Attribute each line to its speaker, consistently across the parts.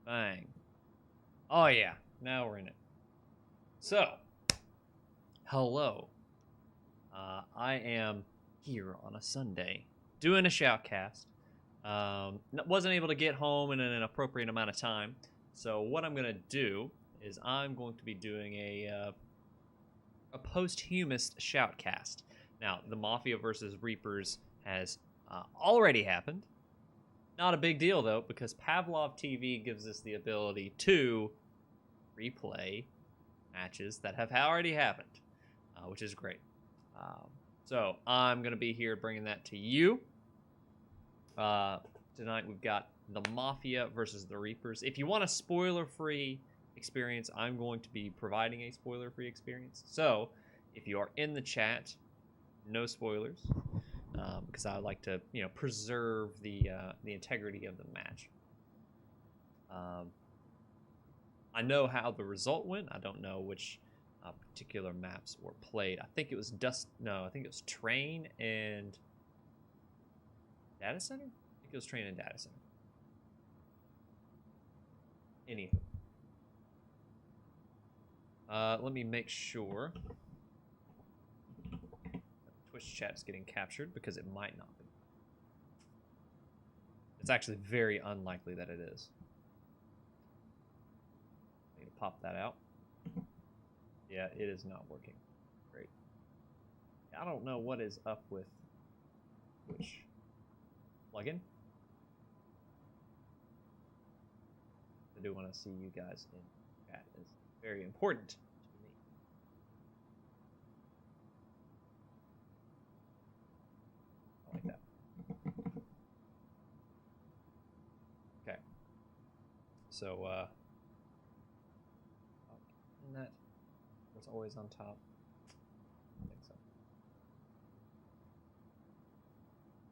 Speaker 1: Bang. Oh, yeah. Now we're in it. So, hello. I am here on a Sunday doing a shoutcast. Wasn't able to get home in an appropriate amount of time. So what I'm going to do is I'm going to be doing a posthumous shoutcast. Now, the Mafia versus Reapers has already happened. Not a big deal, though, because Pavlov TV gives us the ability to replay matches that have already happened, which is great. So I'm going to be here bringing that to you. Tonight we've got the Mafia versus the Reapers. If you want a spoiler-free experience, I'm going to be providing a spoiler-free experience. So if you are in the chat, no spoilers, because I like to, preserve the integrity of the match. I know how the result went. I don't know which particular maps were played. I think it was I think it was Train and Data Center? I think it was Train and Data Center. Anywho. Let me make sure Twitch chat is getting captured, because it might not be. It's actually very unlikely that it is. I need to pop that out. Yeah, it is not working. Great. I don't know what is up with which plugin. I do want to see you guys in chat. It's very important to me. I like that. Okay. So, isn't that what's always on top? I think so.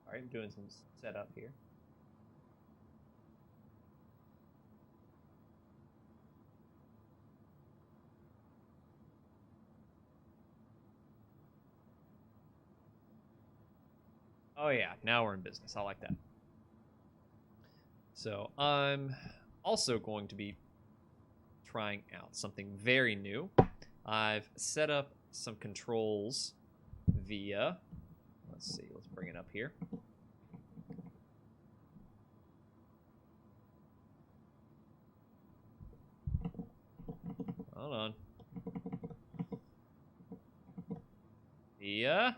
Speaker 1: All right, I'm doing some setup here. Oh yeah, now we're in business. I like that. So I'm also going to be trying out something very new. I've set up some controls via, let's see, let's bring it up here. Hold on. Via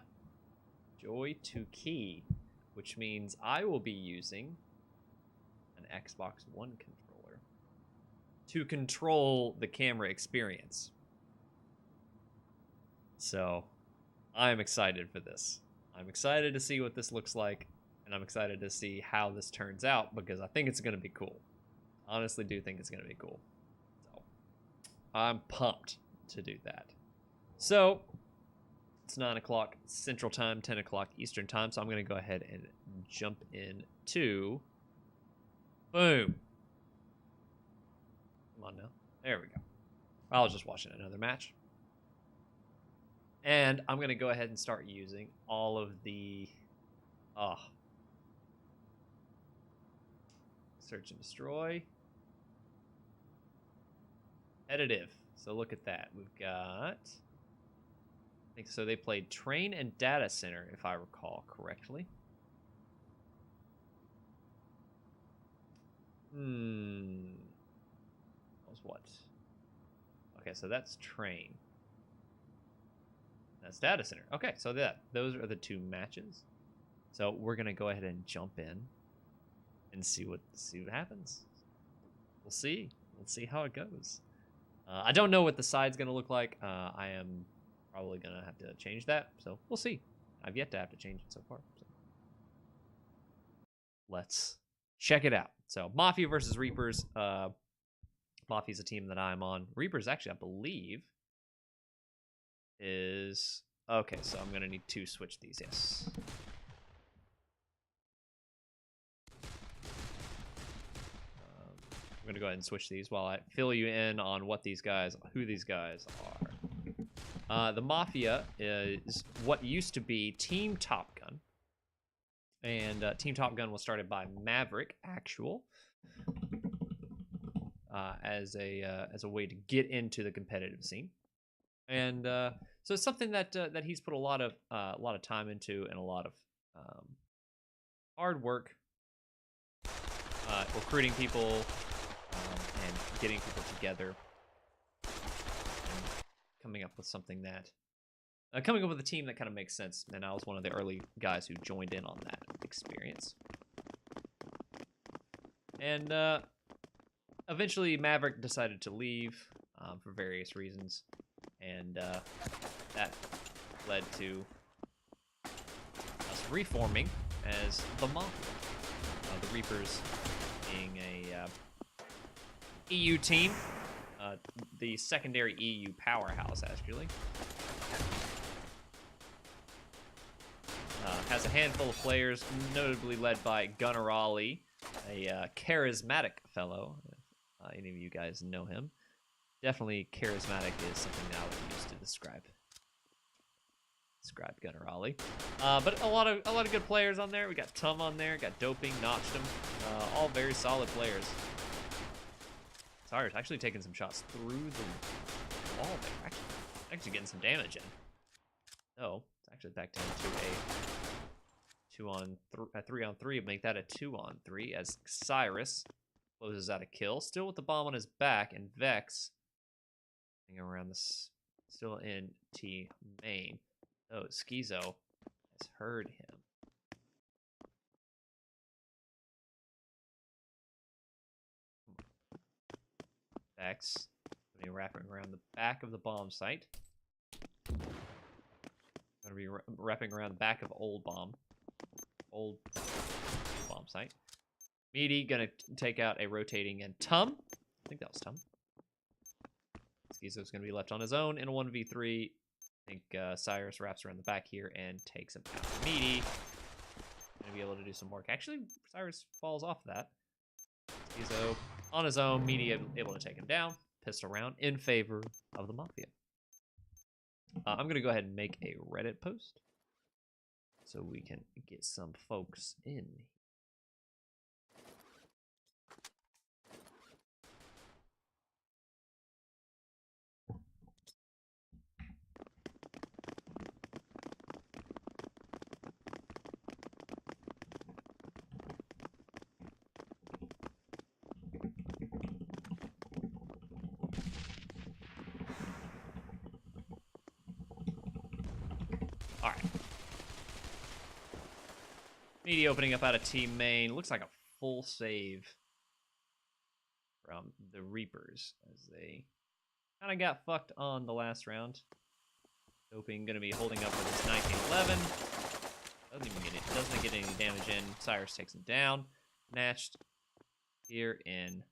Speaker 1: Joy to Key, which means I will be using an Xbox One controller to control the camera experience. So I'm excited for this. I'm excited to see what this looks like, and I'm excited to see how this turns out, because I think it's going to be cool. Honestly do think it's going to be cool. So I'm pumped to do that. So it's 9 o'clock Central Time, 10 o'clock Eastern Time, so I'm going to go ahead and jump into... Boom. Come on now. There we go. I was just watching another match. And I'm going to go ahead and start using all of the... Search and destroy. Editive. So look at that. We've got... I think so. They played Train and Data Center, if I recall correctly. That was what? Okay, so that's Train. That's Data Center. Okay, so those are the two matches. So we're gonna go ahead and jump in and see what happens. We'll see. We'll see how it goes. I don't know what the side's gonna look like. I am probably gonna have to change that, so we'll see. I've yet to have to change it so far. So let's check it out. So Mafia versus Reapers. Mafia's a team that I'm on. Reapers actually, I believe, is okay. So I'm gonna need to switch these. Yes. I'm gonna go ahead and switch these while I fill you in on who these guys are. The Mafia is what used to be Team Top Gun. And Team Top Gun was started by Maverick Actual. as a way to get into the competitive scene. And so it's something that he's put a lot of time into and a lot of hard work recruiting people and getting people together and coming up with something that coming up with a team that kind of makes sense. And I was one of the early guys who joined in on that experience. And eventually Maverick decided to leave for various reasons. And that led to us reforming as the Mafia. The Reapers being a EU team, the secondary EU powerhouse, actually. Has a handful of players, notably led by Gunnar Ali, a charismatic fellow. If any of you guys know him. Definitely charismatic is something that I would use to describe Gunnar Ali. But a lot of good players on there. We got Tum on there, got Doping, Notched him. All very solid players. Cyrus actually taking some shots through the wall there. Actually getting some damage in. So it's actually back down to a 3-on-3. Make that a 2-on-3 as Cyrus closes out a kill, still with the bomb on his back, and Vex around this, still in T main. Oh, Schizo has heard him. Vex going to be wrapping around the back of the bomb site. Going to be wrapping around the back of old bomb site. Meaty going to take out a rotating and Tum. I think that was Tum. Schizo's going to be left on his own in a 1v3. I think Cyrus wraps around the back here and takes him out. Meaty going to be able to do some work. Actually, Cyrus falls off that. Schizo on his own. Meaty able to take him down. Pistol round in favor of the Mafia. I'm going to go ahead and make a Reddit post so we can get some folks in. Alright. Meaty opening up out of team main. Looks like a full save from the Reapers as they kind of got fucked on the last round. Doping going to be holding up with his 1911. Doesn't get any damage in. Cyrus takes him down. Matched here in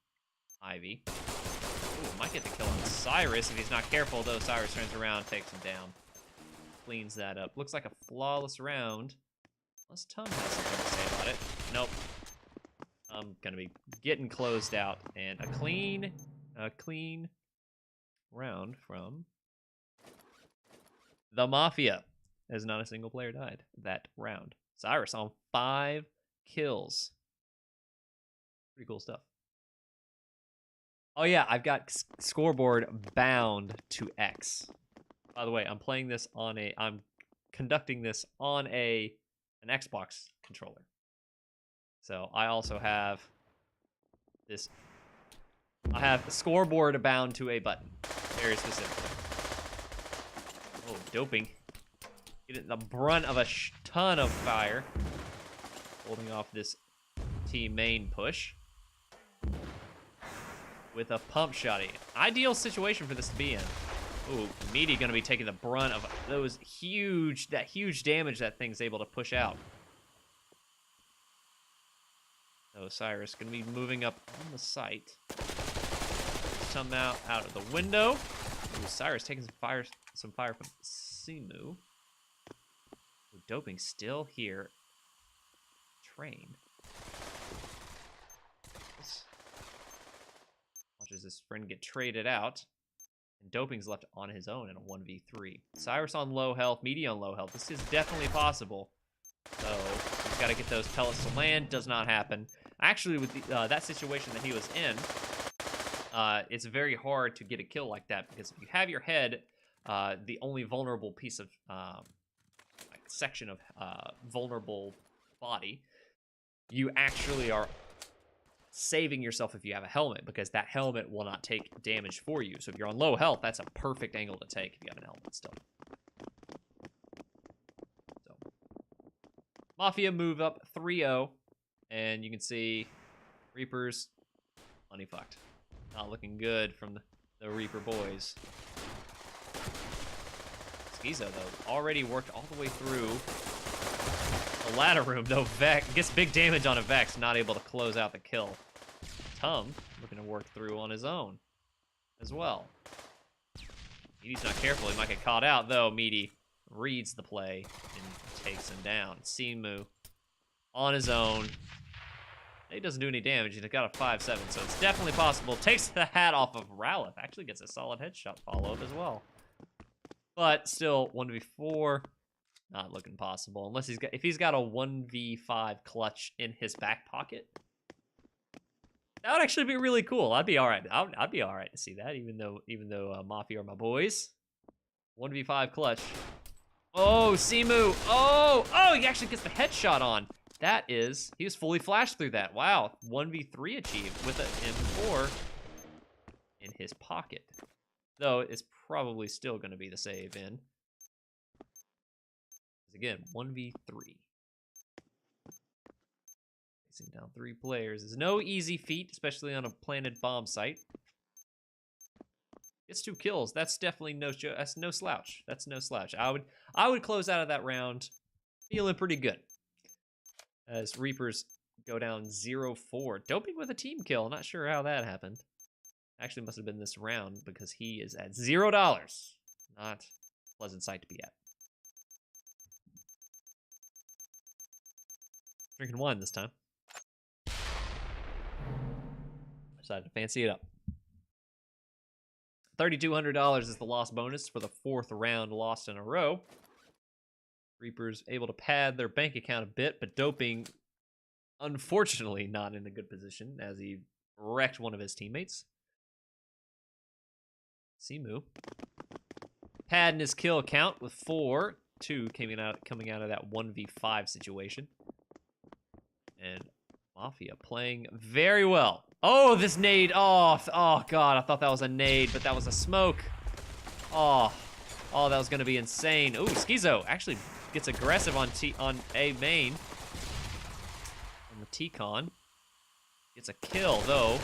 Speaker 1: Ivy. Ooh, might get the kill on Cyrus if he's not careful, though. Cyrus turns around, takes him down. Cleans that up. Looks like a flawless round. Unless Tum has something to say about it. Nope. I'm gonna be getting closed out. And a clean round from the Mafia. As not a single player died that round. Cyrus on 5 kills. Pretty cool stuff. Oh yeah, I've got scoreboard bound to X. By the way, I'm conducting this on an Xbox controller. So I also have this. I have the scoreboard bound to a button, very specifically. Oh, Doping. Getting the brunt of a ton of fire. Holding off this team main push. With a pump shotty. Ideal situation for this to be in. Ooh, Meaty gonna be taking the brunt of that huge damage that thing's able to push out. So Cyrus gonna be moving up on the site. Some out of the window. Ooh, Cyrus taking some fire from Simu. Ooh, Doping still here. Train. Watches his friend get traded out. And Doping's left on his own in a 1v3. Cyrus on low health, Meaty on low health. This is definitely possible. So he's got to get those pellets to land. Does not happen. Actually, with that situation that he was in, it's very hard to get a kill like that, because if you have your head, the only vulnerable piece of like section of vulnerable body, you actually are saving yourself if you have a helmet, because that helmet will not take damage for you. So if you're on low health, that's a perfect angle to take if you have an helmet still. So Mafia move up 3-0, and you can see Reapers money fucked. Not looking good from the Reaper boys. Schizo, though, already worked all the way through the ladder room, though. Vex gets big damage on a Vex, not able to close out the kill. Tum looking to work through on his own as well. Meaty's not careful, he might get caught out, though. Meaty reads the play and takes him down. Simu on his own. He doesn't do any damage. He's got a 5-7, so it's definitely possible. Takes the hat off of Ralph. Actually gets a solid headshot follow-up as well. But still, 1v4, not looking possible. Unless if he's got a 1v5 clutch in his back pocket. That would actually be really cool. I'd be all right. I'd be all right to see that, even though Mafia are my boys. 1v5 clutch. Oh, Simu. Oh, he actually gets the headshot on. That is, he was fully flashed through that. Wow, 1v3 achieved with an M4 in his pocket. Though, it's probably still going to be the save in. Again, 1v3. Facing down 3 players is no easy feat, especially on a planted bomb site. Gets 2 kills. That's definitely that's no slouch. That's no slouch. I would close out of that round feeling pretty good. As Reapers go down 0-4. Doping with a team kill. Not sure how that happened. Actually must have been this round because he is at $0. Not a pleasant sight to be at. Drinking wine this time. Decided to fancy it up. $3,200 is the loss bonus for the 4th round lost in a row. Reapers able to pad their bank account a bit, but Doping, unfortunately, not in a good position as he wrecked one of his teammates. Simu padding his kill count with 4. 2 coming out of that 1v5 situation. And Mafia playing very well. Oh, this nade. Oh, God. I thought that was a nade, but that was a smoke. Oh, that was going to be insane. Ooh, Schizo actually gets aggressive on A main. On the T-Con. Gets a kill, though.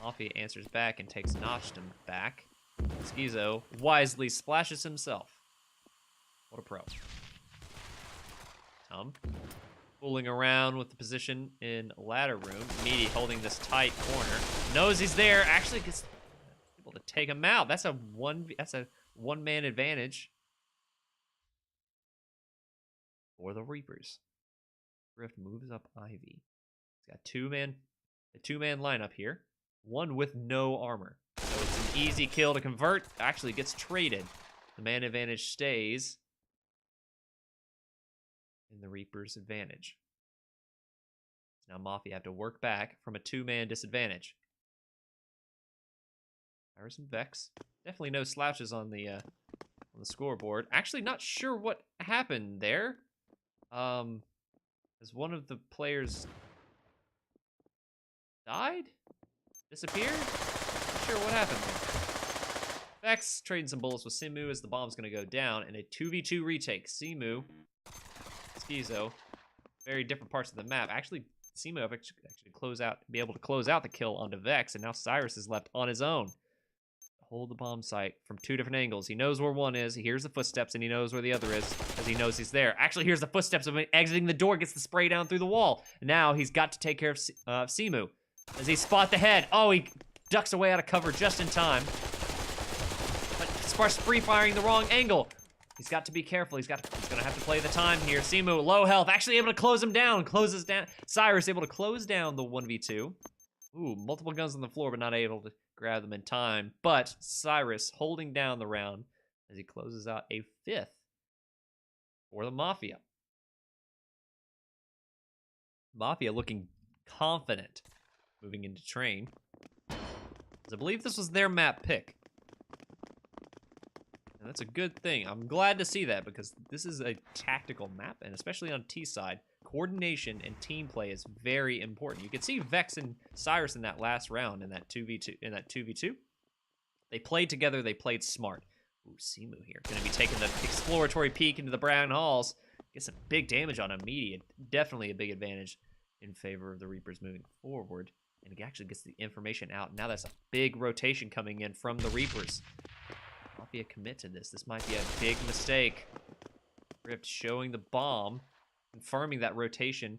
Speaker 1: Mafia answers back and takes Notchton back. Schizo wisely splashes himself. What a pro. Tum fooling around with the position in ladder room. Meaty holding this tight corner. Knows he's there. Actually gets able to take him out. That's a one-man advantage for the Reapers. Rift moves up Ivy. He's got a two-man lineup here. One with no armor. So it's an easy kill to convert. Actually gets traded. The man advantage stays in the Reaper's advantage. Now Mafia have to work back from a 2-man disadvantage. Iris and Vex. Definitely no slouches on the scoreboard. Actually, not sure what happened there. As one of the players died? Disappeared? Not sure what happened there. Vex trading some bullets with Simu as the bomb's going to go down in a 2v2 retake. Simu, Schizo, very different parts of the map. Actually, Simu actually be able to close out the kill onto Vex, and now Cyrus is left on his own. Hold the bomb site from 2 different angles. He knows where one is, he hears the footsteps, and he knows where the other is, as he knows he's there. Actually hears the footsteps of him exiting the door, gets the spray down through the wall. Now he's got to take care of Simu. As he spot the head. Oh, he ducks away out of cover just in time. But Sparks free firing the wrong angle. He's got to be careful. He's gonna have to play the time here. Simu, low health, actually able to close him down. Closes down. Cyrus able to close down the 1v2. Ooh, multiple guns on the floor, but not able to grab them in time. But Cyrus holding down the round as he closes out a 5th for the Mafia. Mafia looking confident moving into train. I believe this was their map pick. And that's a good thing. I'm glad to see that because this is a tactical map, and especially on T side, coordination and team play is very important. You can see Vex and Cyrus in that last round in that 2v2. They played together, they played smart. Ooh, Simu here. Gonna be taking the exploratory peek into the Brown Halls. Gets some big damage on immediate. Definitely a big advantage in favor of the Reapers moving forward. And it actually gets the information out. Now that's a big rotation coming in from the Reapers. Mafia commit to this. This might be a big mistake. Rift showing the bomb, confirming that rotation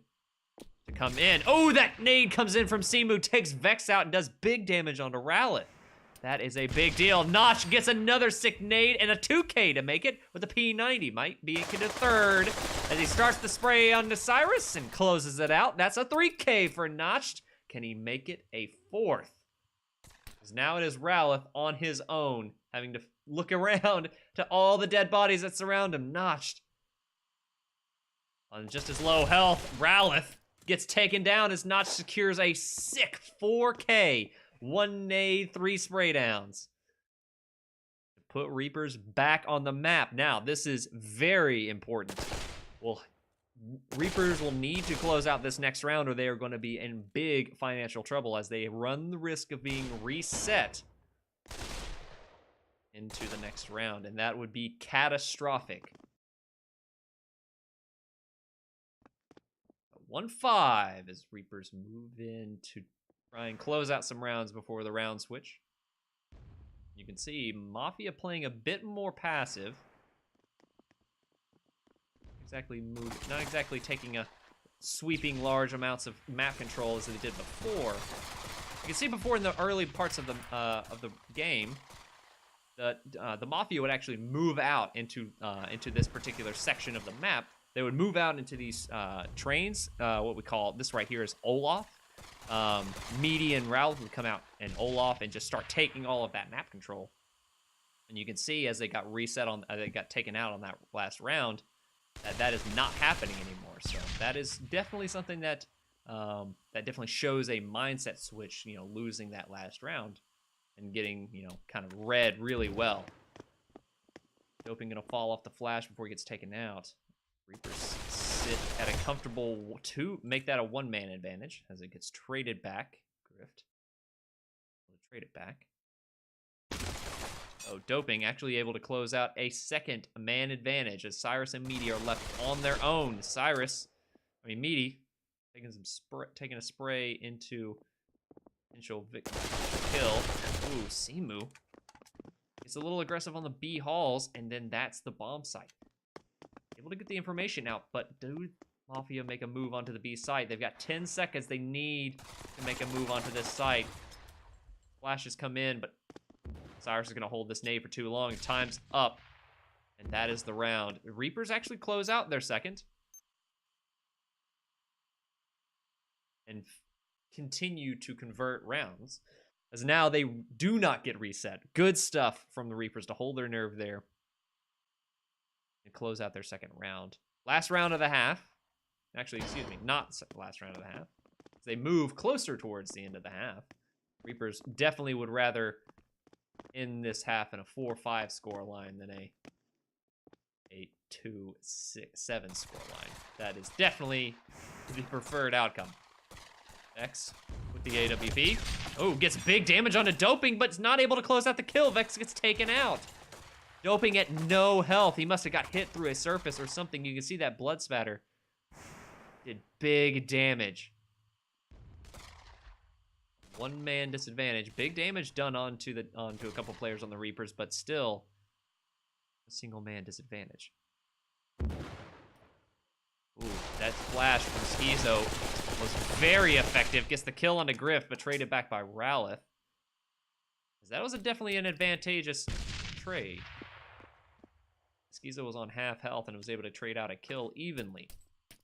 Speaker 1: to come in. Oh, that nade comes in from Simu, takes Vex out and does big damage onto Rowlet. That is a big deal. Notch gets another sick nade and a 2K to make it with a P90. Might be into third as he starts the spray onto Cyrus and closes it out. That's a 3K for Notch. Can he make it a fourth? Because now it is Rowlet on his own, having to look around to all the dead bodies that surround him. Notched on just as low health. Rowlet gets taken down as Notch secures a sick 4K. 1 nade, 3 spray downs. To put Reapers back on the map. Now, this is very important. Well, Reapers will need to close out this next round or they are going to be in big financial trouble as they run the risk of being reset into the next round, and that would be catastrophic. 1-5 as Reapers move in to try and close out some rounds before the round switch. You can see Mafia playing a bit more passive. Not exactly taking a sweeping large amounts of map control as they did before. You can see before in the early parts of the game, the Mafia would actually move out into this particular section of the map. They would move out into these trains. What we call this right here is Olaf. Meaty and Ralph would come out and Olaf and just start taking all of that map control. And you can see as they got reset on, they got taken out on that last round, that is not happening anymore. So that is definitely something that that definitely shows a mindset switch. You know, losing that last round and getting, you know, kind of read really well. Doping gonna fall off the flash before he gets taken out. Reapers sit at a comfortable 2, make that a 1-man advantage as it gets traded back. Grift. We'll trade it back. Oh, Doping actually able to close out a second man advantage as Cyrus and Meaty are left on their own. Meaty taking a spray into potential kill. Ooh, Simu. It's a little aggressive on the B halls, and then that's the bomb site. Able to get the information out, but do Mafia make a move onto the B site? They've got 10 seconds they need to make a move onto this site. Flashes come in, but Cyrus is going to hold this nade for too long. Time's up, and that is the round. The Reapers actually close out their second and continue to convert rounds, as now they do not get reset. Good stuff from the Reapers to hold their nerve there and close out their second round. Last round of the half. Actually, excuse me, not last round of the half. They move closer towards the end of the half. Reapers definitely would rather in this half in a 4-5 score line than a 2-7 score line. That is definitely the preferred outcome. Vex with the AWP. Oh, gets big damage onto Doping, but is not able to close out the kill. Vex gets taken out. Doping at no health. He must have got hit through a surface or something. You can see that blood spatter. Did big damage. 1-man disadvantage. Big damage done onto a couple players on the Reapers, but still a single-man disadvantage. Ooh, that flash from Schizo was very effective. Gets the kill onto Griff, but traded back by Rowleth. That was definitely an advantageous trade. Schizo was on half health and was able to trade out a kill evenly.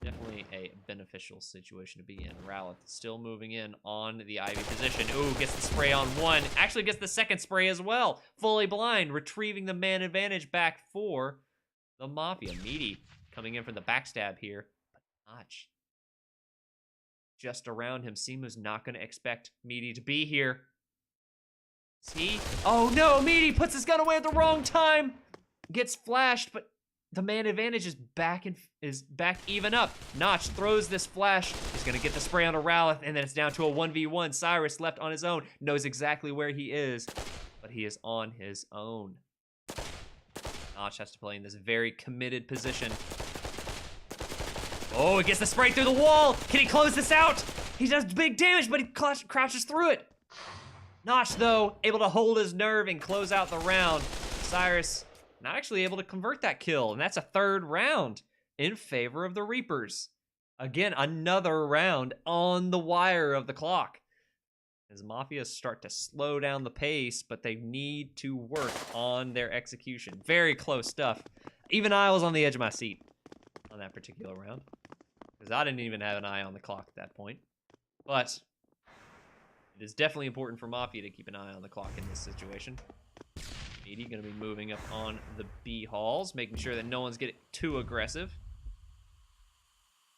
Speaker 1: Definitely a beneficial situation to be in. Rowleth still moving in on the Ivy position. Ooh, gets the spray on one. Actually gets the second spray as well. Fully blind, retrieving the man advantage back for the Mafia. Meaty coming in for the backstab here. But Notch just around him. Simu's not going to expect Meaty to be here. Is he? Oh no, Meaty puts his gun away at the wrong time. Gets flashed, but the man advantage is back even up. Notch throws this flash. He's gonna get the spray on a Rowleth, and then it's down to a 1v1. Cyrus left on his own, knows exactly where he is, but he is on his own. Notch has to play in this very committed position. Oh, he gets the spray through the wall. Can he close this out? He does big damage, but he crouches through it. Notch, though, able to hold his nerve and close out the round. Cyrus not actually able to convert that kill, and that's a third round in favor of the Reapers. Again, another round on the wire of the clock. As Mafia start to slow down the pace, but they need to work on their execution. Very close stuff. Even I was on the edge of my seat on that particular round, because I didn't even have an eye on the clock at that point. But it is definitely important for Mafia to keep an eye on the clock in this situation. Meaty gonna be moving up on the B halls, making sure that no one's getting too aggressive.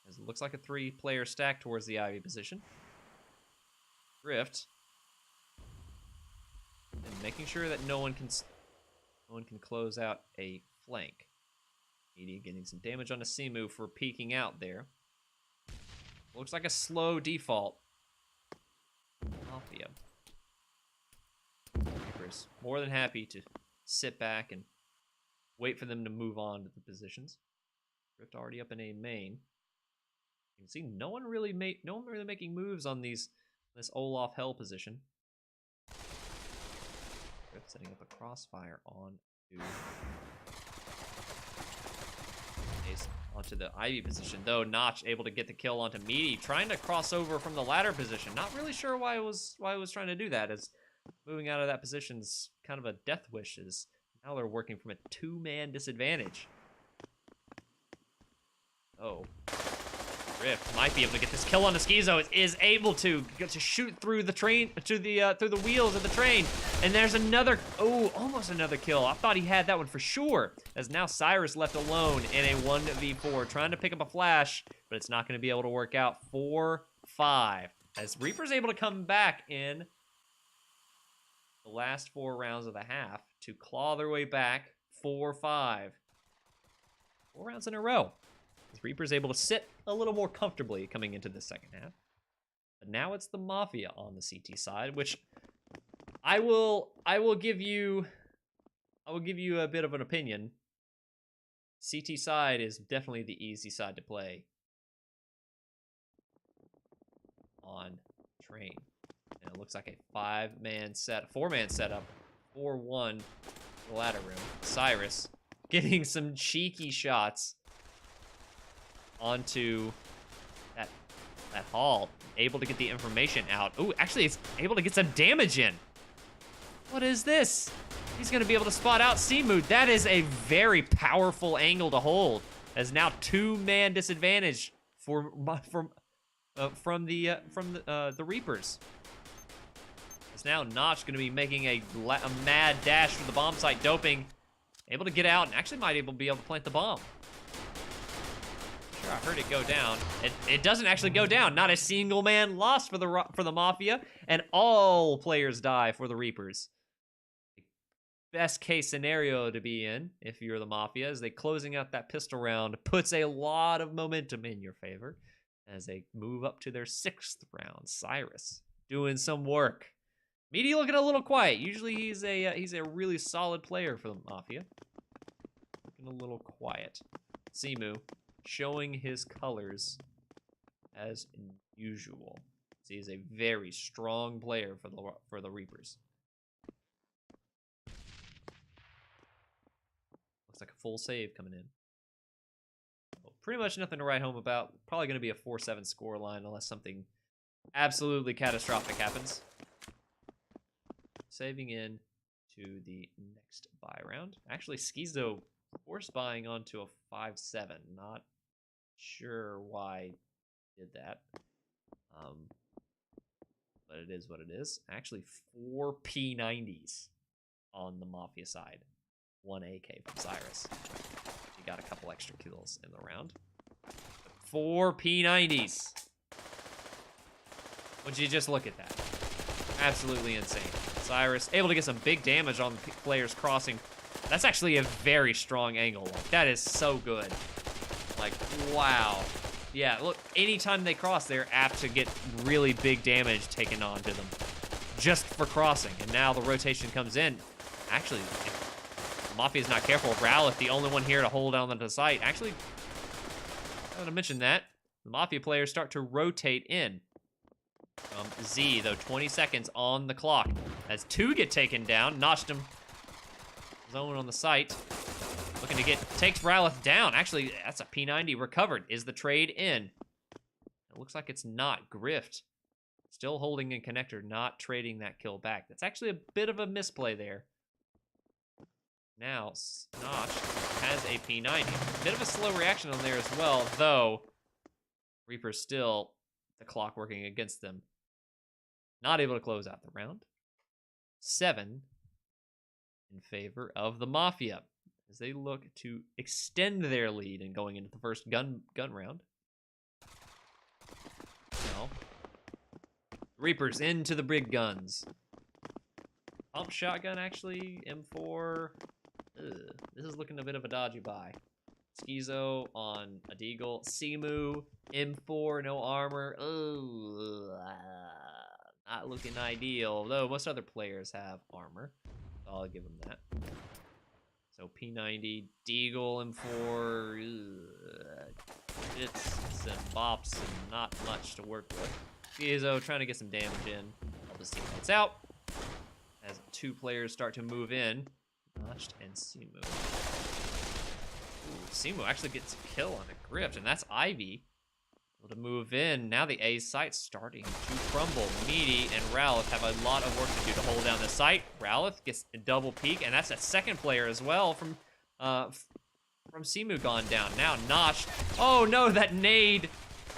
Speaker 1: As it looks like a 3-player stack towards the Ivy position. Drift. And making sure that no one can close out a flank. Meaty getting some damage on the Simu for peeking out there. Looks like a slow default. Mafia. Reapers more than happy to sit back and wait for them to move on to the positions. Drift already up in A main. You can see no one really making moves on this Olaf Hell position. Drift setting up a crossfire onto the Ivy position, though. Notch able to get the kill onto Meaty, trying to cross over from the ladder position. Not really sure why it was trying to do that, as moving out of that position's kind of a death wish, as now they're working from a 2-man disadvantage. Oh. Drift might be able to get this kill on the Schizo. Is able to shoot through the train, through the wheels of the train. And there's another, almost another kill. I thought he had that one for sure. As now Cyrus left alone in a 1v4, trying to pick up a flash, but it's not going to be able to work out. 4-5. As Reaper's able to come back in the last 4 rounds of the half to claw their way back. 4-5. 4 rounds in a row. As Reaper's able to sit a little more comfortably coming into the second half. But now it's the Mafia on the CT side, which I will give you a bit of an opinion. CT side is definitely the easy side to play on Train. And it looks like a 4-man setup. 4-1 the ladder room. Cyrus getting some cheeky shots onto that hall. Able to get the information out. Ooh, actually it's able to get some damage in. What is this? He's gonna be able to spot out Simu. That is a very powerful angle to hold. As now 2-man disadvantage from the Reapers. As now Notch gonna be making a mad dash for the bomb site, doping, able to get out and actually might be able to plant the bomb. Sure, I heard it go down. It doesn't actually go down. Not a single man lost for the Mafia, and all players die for the Reapers. Best case scenario to be in, if you're the Mafia, is they closing out that pistol round puts a lot of momentum in your favor as they move up to their 6th round. Cyrus doing some work. Meaty looking a little quiet. Usually he's a really solid player for the Mafia. Looking a little quiet. Simu showing his colors as usual. So he's a very strong player for the Reapers. Looks like a full save coming in. Well, pretty much nothing to write home about. Probably going to be a 4-7 score line unless something absolutely catastrophic happens. Saving in to the next buy round. Actually, Schizo force buying onto a 5-7. Not sure why he did that. But it is what it is. Actually, 4 P90s on the Mafia side. 1 AK from Cyrus. He got a couple extra kills in the round. 4 P90s. Would you just look at that? Absolutely insane. Cyrus able to get some big damage on the players crossing. That's actually a very strong angle. Like, that is so good. Like, wow. Yeah, look, anytime they cross, they're apt to get really big damage taken onto them just for crossing. And now the rotation comes in. Actually, if Mafia's not careful, Rowlett, the only one here to hold on to the site. Actually, I want to mention that. The Mafia players start to rotate in. Z, though, 20 seconds on the clock. As 2 get taken down, notched him. Zone on the site. Looking to takes Rowlett down. Actually, that's a P90 recovered. Is the trade in? It looks like it's not. Grift still holding in connector, not trading that kill back. That's actually a bit of a misplay there. Now, Notch has a P90. Bit of a slow reaction on there as well, though Reaper's still the clock working against them. Not able to close out the round. 7 in favor of the Mafia as they look to extend their lead and going into the first gun round. Now, Reapers into the big guns. Pump shotgun, actually. M4. This is looking a bit of a dodgy buy. Schizo on a Deagle. Simu. M4, no armor. Not looking ideal, though most other players have armor. So I'll give them that. So P90, Deagle, M4. It's some bops and not much to work with. Schizo trying to get some damage in. All the teammates out. As 2 players start to move in. Notched and Simu. Ooh, Simu actually gets a kill on a Grift, and that's Ivy. Able to move in. Now the A site's starting to crumble. Meaty and Rowlett have a lot of work to do to hold down the site. Rowlett gets a double peek, and that's a second player as well from Simu gone down. Now Notch. Oh no, that nade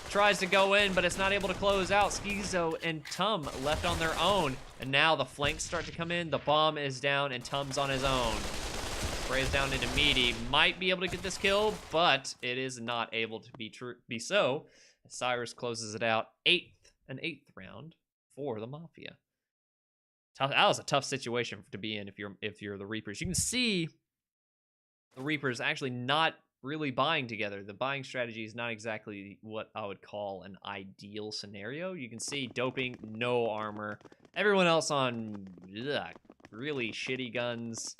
Speaker 1: tries to go in, but it's not able to close out. Schizo and Tum left on their own. And now the flanks start to come in. The bomb is down, and Tum's on his own. Sprays down into Meaty. Might be able to get this kill, but it is not able to be so. Cyrus closes it out. An eighth round for the Mafia. That was a tough situation to be in if you're the Reapers. You can see the Reapers actually not really buying together. The buying strategy is not exactly what I would call an ideal scenario. You can see doping, no armor. Everyone else on really shitty guns.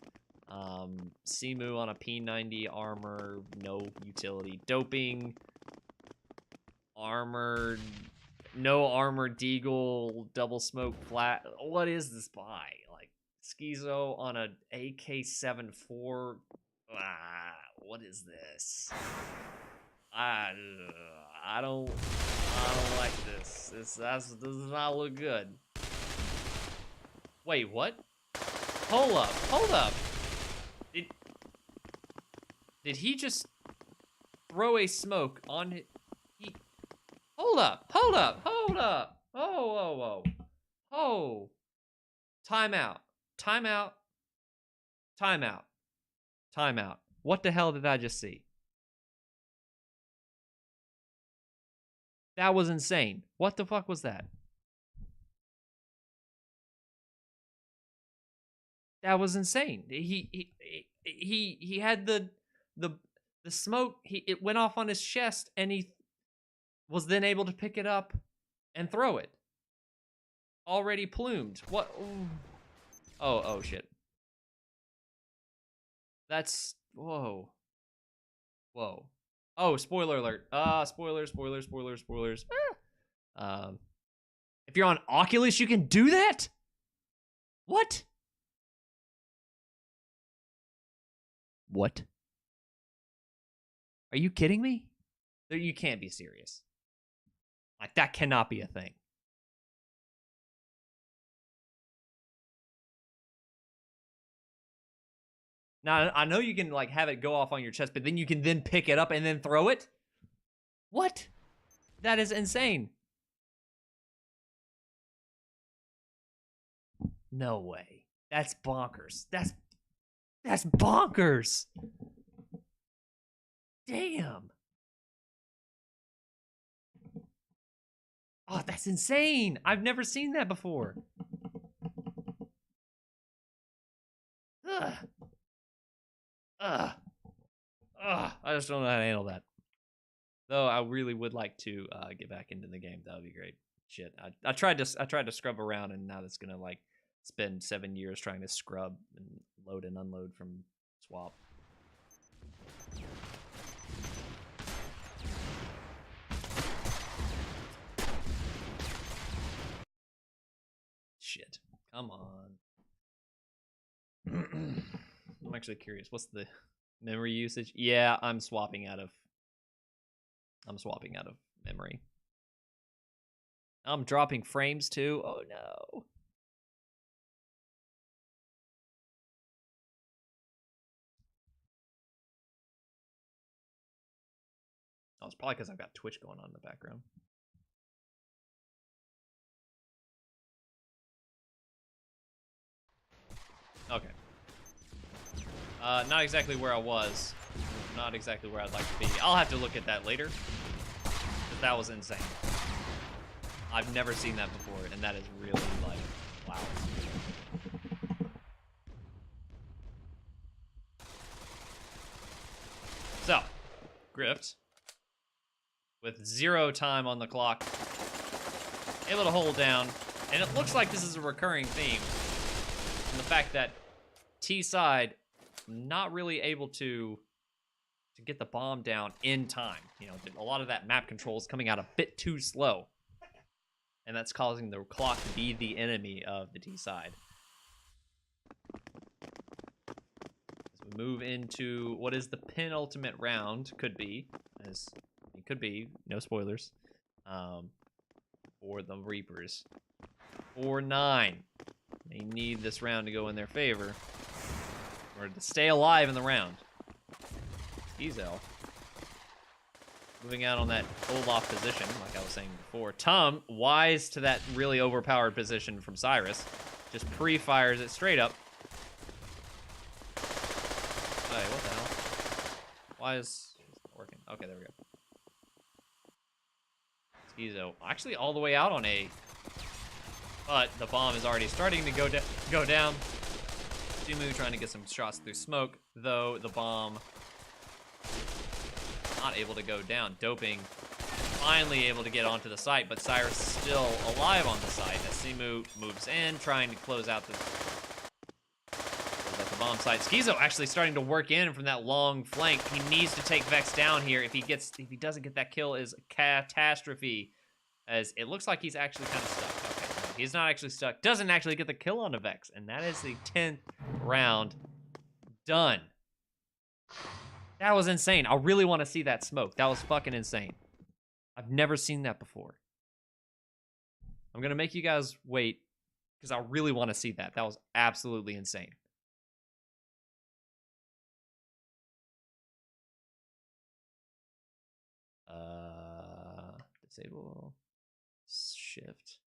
Speaker 1: Simu on a P90 armor, no utility. Doping, armored, no armor, Deagle, double smoke, flat. What is this buy? Like, Schizo on a AK-74. What is this? I don't like this. This does not look good. Wait, what? Hold up. Did he just throw a smoke on it? Hold up. Oh. Timeout. What the hell did I just see? That was insane. What the fuck was that? That was insane. He had the smoke. It went off on his chest, and he was then able to pick it up and throw it. Already plumed. What? Ooh. Oh shit. That's whoa. Oh, spoiler alert. Spoilers. If you're on Oculus, you can do that? What? Are you kidding me? You can't be serious. Like, that cannot be a thing. Now, I know you can, like, have it go off on your chest, but then you can then pick it up and then throw it? What? That is insane. No way. That's bonkers. That's bonkers. Damn. Oh, that's insane. I've never seen that before. Ugh. Ugh. Ugh. I just don't know how to handle that. Though I really would like to get back into the game. That would be great. Shit. I tried to scrub around, and now that's gonna like spend 7 years trying to scrub and load and unload from swap. Shit. Come on. I'm actually curious. What's the memory usage? Yeah, I'm swapping out of memory. I'm dropping frames too. Oh no. Oh, it's probably because I've got Twitch going on in the background. Okay. Not exactly where I was. Not exactly where I'd like to be. I'll have to look at that later. But that was insane. I've never seen that before, and that is really, like, wow. So, Grift, with 0 time on the clock, able to hold down, and it looks like this is a recurring theme. And the fact that T-side not really able to get the bomb down in time. You know, a lot of that map control is coming out a bit too slow. And that's causing the clock to be the enemy of the T-side. As we move into what is the penultimate round, could be, as it could be, no spoilers, for the Reapers. 4-9. They need this round to go in their favor, or to stay alive in the round. Ezel moving out on that Olaf position, like I was saying before. Tum, wise to that really overpowered position from Cyrus, just pre-fires it straight up. Hey, what the hell? Why is it not working? Okay, there we go. Schizo, actually all the way out on A, but the bomb is already starting to go down. Sumu trying to get some shots through smoke, though the bomb not able to go down. Doping finally able to get onto the site, but Cyrus is still alive on the site as Simu moves in, trying to close out the bomb site. Schizo actually starting to work in from that long flank. He needs to take Vex down here. If he doesn't get that kill, is catastrophe. As it looks like he's actually kind of stuck. Okay, no, he's not actually stuck. Doesn't actually get the kill on the Vex, and that is the 10th round done. That was insane. I really want to see that smoke. That was fucking insane. I've never seen that before. I'm going to make you guys wait because I really want to see that. That was absolutely insane. Disable, shift,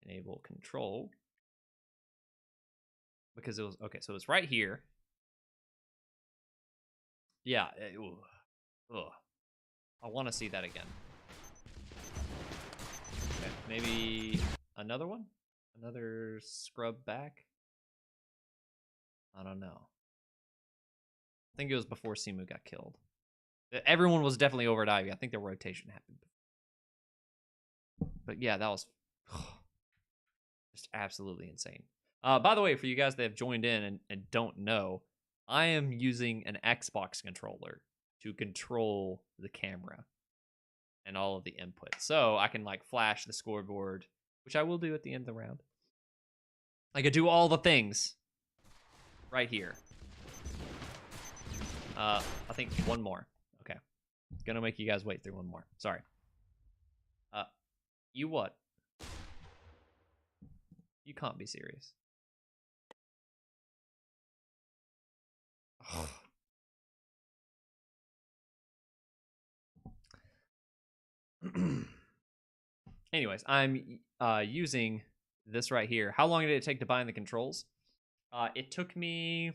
Speaker 1: enable control. Because it was, okay, so it's right here. Yeah, I want to see that again. Okay, maybe another one? Another scrub back? I don't know. I think it was before Simu got killed. Everyone was definitely overdiving. I think the rotation happened. But yeah, that was just absolutely insane. By the way, for you guys that have joined in and don't know, I am using an Xbox controller to control the camera and all of the input. So I can like flash the scoreboard, which I will do at the end of the round. I could do all the things right here. I think one more. Okay. Gonna make you guys wait through one more. Sorry. You what? You can't be serious. Anyways, I'm using this right here. How long did it take to bind the controls? It took me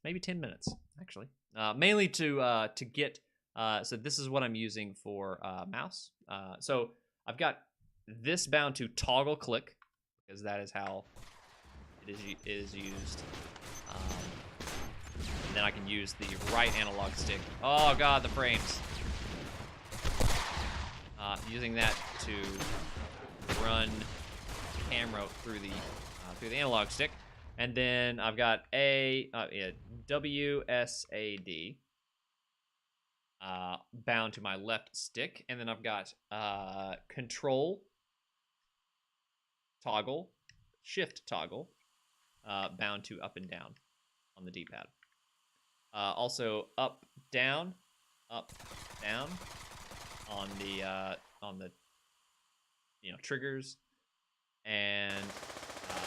Speaker 1: maybe 10 minutes, actually. Mainly to get, so this is what I'm using for mouse. So I've got this bound to toggle click, because that is how it is used. And then I can use the right analog stick. Oh god, the frames. Using that to run camera through the analog stick. And then I've got WSAD bound to my left stick. And then I've got control toggle, shift toggle, bound to up and down on the D-pad. Also up, down on the triggers, and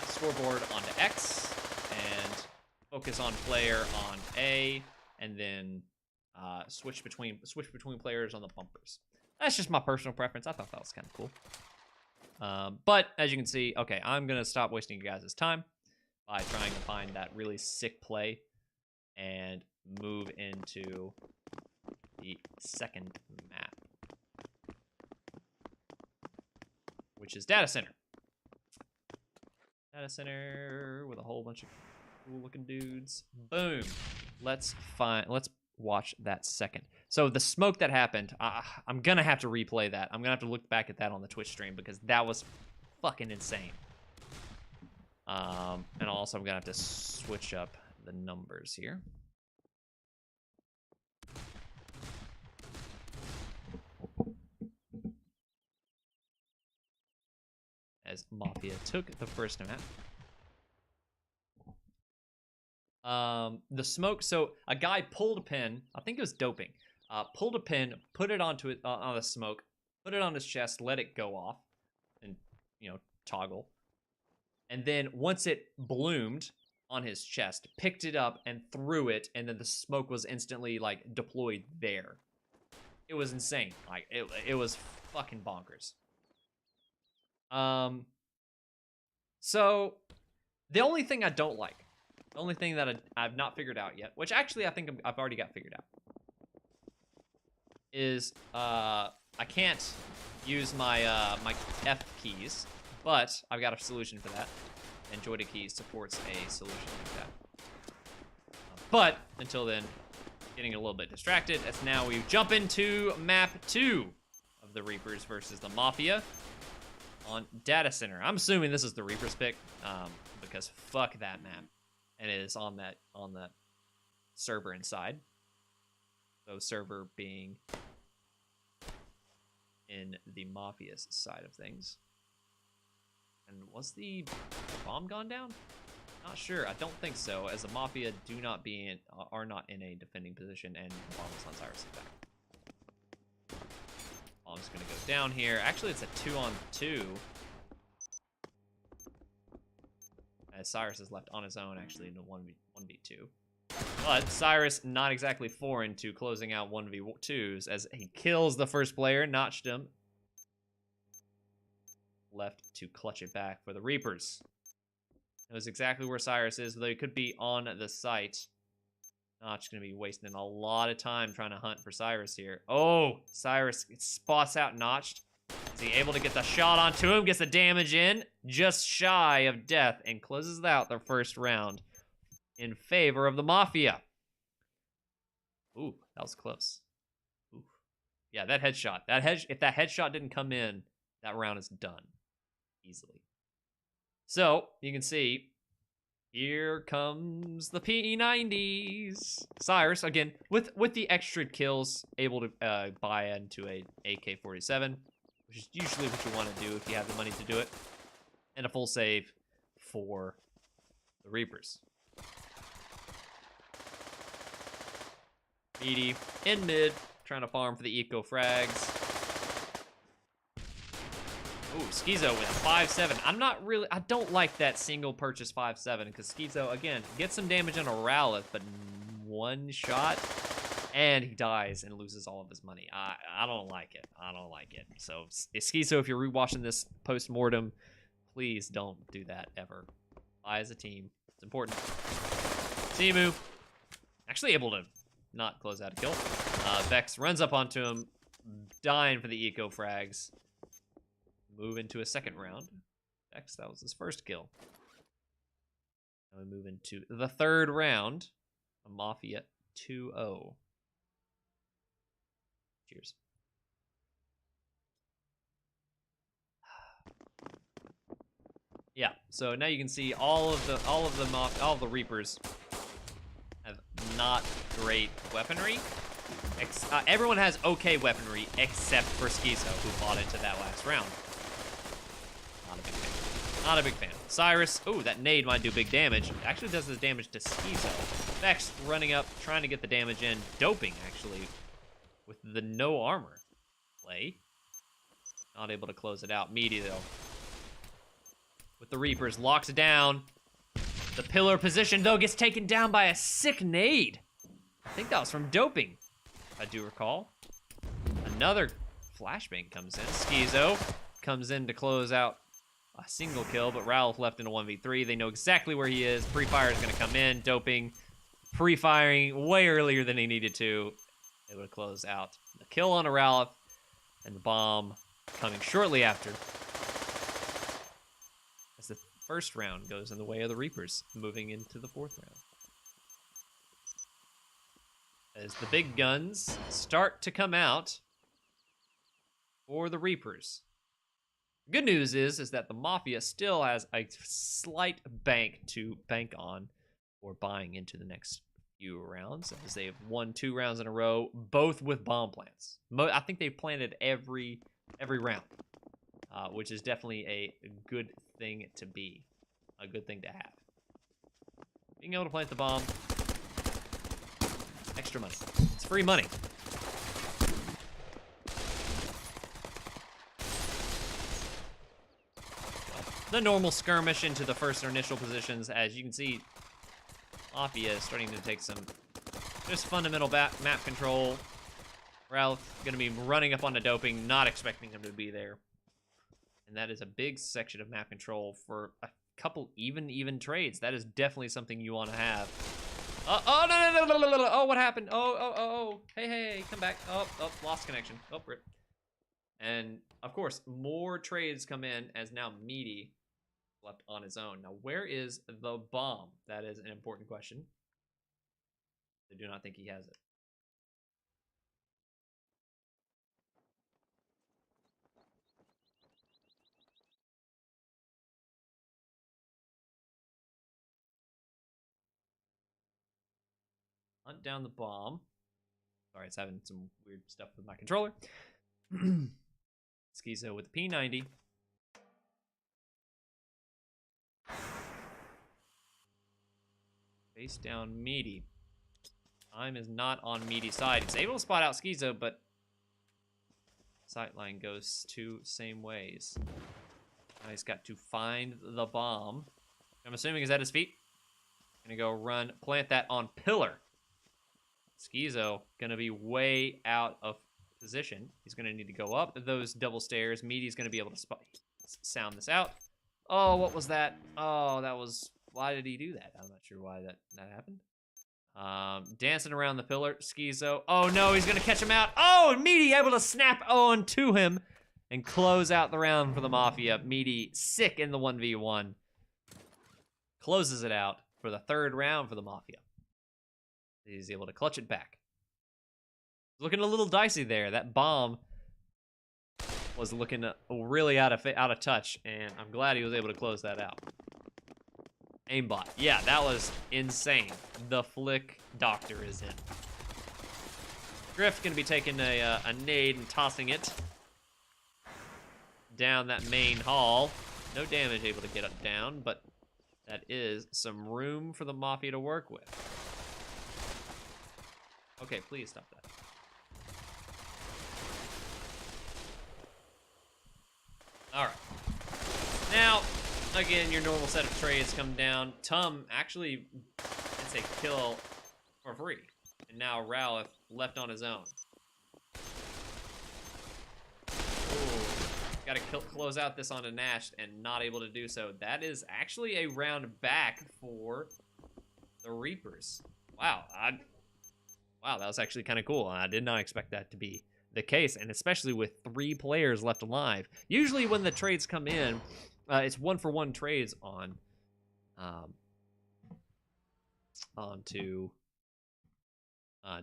Speaker 1: scoreboard onto X, and focus on player on A, and then switch between players on the bumpers. That's just my personal preference. I thought that was kind of cool. But as you can see, okay, I'm gonna stop wasting you guys' time by trying to find that really sick play and move into the second map, which is Data Center. Data Center with a whole bunch of cool looking dudes. Boom. Let's watch that second. So the smoke that happened, I'm gonna have to replay that. I'm gonna have to look back at that on the Twitch stream because that was fucking insane. And also I'm gonna have to switch up the numbers here. As Mafia took the first map. The smoke, so a guy pulled a pin, I think it was doping, pulled a pin, put it onto it, on the smoke, put it on his chest, let it go off, and, toggle. And then once it bloomed on his chest, picked it up and threw it, and then the smoke was instantly, deployed there. It was insane. It was fucking bonkers. So, the only thing I don't like, the only thing that I've not figured out yet, which actually I think I've already got figured out, is I can't use my my F keys, but I've got a solution for that, and joystick keys supports a solution like that. But until then, getting a little bit distracted, as now we jump into map 2 of the Reapers versus the Mafia on Data Center. I'm assuming this is the Reapers pick, because fuck that map. And it is on that server inside. So server being in the Mafia's side of things. And was the bomb gone down? Not sure. I don't think so, as the Mafia are not in a defending position, and the bomb is on Cyrus' back. Bomb's gonna go down here. Actually, it's a 2-on-2. As Cyrus is left on his own, actually, in a 1v2. But Cyrus not exactly foreign to closing out 1v2s, as he kills the first player, notched him. Left to clutch it back for the Reapers. Knows exactly where Cyrus is, though he could be on the site. Notch gonna be wasting a lot of time trying to hunt for Cyrus here. Oh, Cyrus spots out Notched. Is he able to get the shot onto him? Gets the damage in, just shy of death, and closes out their first round in favor of the Mafia. Ooh, that was close. Ooh. Yeah, that headshot. If that headshot didn't come in, that round is done easily. So, you can see, here comes the P90s. Cyrus, again, with the extra kills, able to buy into a AK-47, which is usually what you want to do if you have the money to do it, and a full save for the Reapers. Meaty in mid, trying to farm for the eco frags. Ooh, Schizo with a 5-7. I don't like that single purchase 5-7, because Schizo, again, gets some damage on a Rowleth, but one shot, and he dies and loses all of his money. I don't like it. I don't like it. So, Schizo, if you're rewatching this post-mortem, please don't do that ever. Buy as a team. It's important. Timu, actually able to not close out a kill. Vex runs up onto him, dying for the eco frags. Move into a second round. Next, that was his first kill. Now we move into the third round. A Mafia 2-0. Cheers. Yeah, so now you can see all of the Reapers have not great weaponry. Everyone has okay weaponry except for Schizo, who bought into that last round. Not a big fan. Not a big fan. Cyrus, ooh, that nade might do big damage. It actually does this damage to Schizo. Vex running up, trying to get the damage in. Doping, actually, with the no armor play. Not able to close it out. Meaty, though. With the Reapers, locks it down. The pillar position, though, gets taken down by a sick nade. I think that was from Doping, if I do recall. Another flashbang comes in. Schizo comes in to close out a single kill, but Ralph left in a 1v3. They know exactly where he is. Pre-fire is going to come in. Doping, pre-firing way earlier than he needed to. Able to close out the kill on a Ralph, and the bomb coming shortly after. As the first round goes in the way of the Reapers, moving into the fourth round. As the big guns start to come out for the Reapers. The good news is that the Mafia still has a slight bank to bank on for buying into the next few rounds, as they've won 2 rounds in a row, both with bomb plants. I think they've planted every round, which is definitely a good thing to be, a good thing to have. Being able to plant the bomb, extra money. It's free money. The normal skirmish into the first initial positions. As you can see, Mafia is starting to take some just fundamental map control. Ralph gonna be running up on the Doping, not expecting him to be there. And that is a big section of map control for a couple even trades. That is definitely something you want to have. Oh, no. Oh, what happened? Oh. Hey, come back. Oh, lost connection. Oh, rip. And, of course, more trades come in as now Meaty left on his own. Now, where is the bomb? That is an important question. I do not think he has it. Hunt down the bomb. Sorry, it's having some weird stuff with my controller. Schizo with the P90. Face down Meaty. Time is not on Meaty's side. He's able to spot out Schizo, but sightline goes 2 same ways. Now he's got to find the bomb. I'm assuming is at his feet. Gonna go run, plant that on pillar. Schizo gonna be way out of position. He's gonna need to go up those double stairs. Meaty's gonna be able to sound this out. Oh, what was that? Oh, that was... Why did he do that? I'm not sure why that happened. Dancing around the pillar. Schizo. Oh, no, he's gonna catch him out. Oh, Meaty able to snap on to him and close out the round for the Mafia. Meaty sick in the 1v1. Closes it out for the third round for the Mafia. He's able to clutch it back. Looking a little dicey there. That bomb was looking really out of touch, and I'm glad he was able to close that out. Aimbot. Yeah, that was insane. The flick doctor is in. Griff gonna be taking a nade and tossing it down that main hall. No damage able to get up down, but that is some room for the Mafia to work with. Okay, please stop that. All right. Now, again, your normal set of trades come down. Tum actually gets a kill for free. And now Ralph left on his own. Got to close out this onto Nash and not able to do so. That is actually a round back for the Reapers. Wow. Wow, that was actually kind of cool. I did not expect that to be the case, and especially with 3 players left alive. Usually when the trades come in, it's 1-for-1 trades onto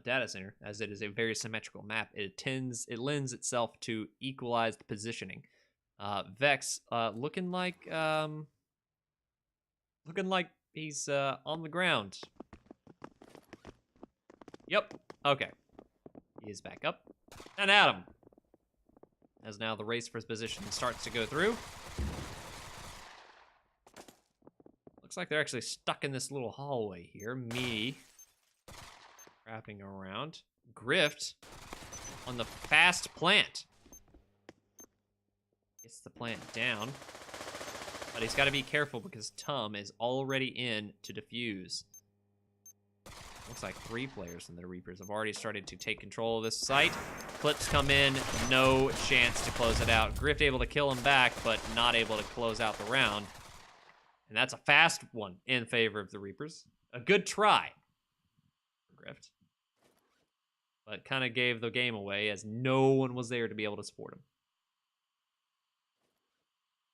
Speaker 1: data center, as it is a very symmetrical map. It lends itself to equalized positioning. Vex looking like he's on the ground. Yep. Okay. He is back up. And Adam, as now the race for his position starts to go through. Looks like they're actually stuck in this little hallway here. Me wrapping around. Grift on the fast plant. Gets the plant down. But he's got to be careful because Tum is already in to defuse. Looks like 3 players from the Reapers have already started to take control of this site. Clips come in, no chance to close it out. Grift able to kill him back, but not able to close out the round. And that's a fast one in favor of the Reapers. A good try for Grift. But kind of gave the game away as no one was there to be able to support him.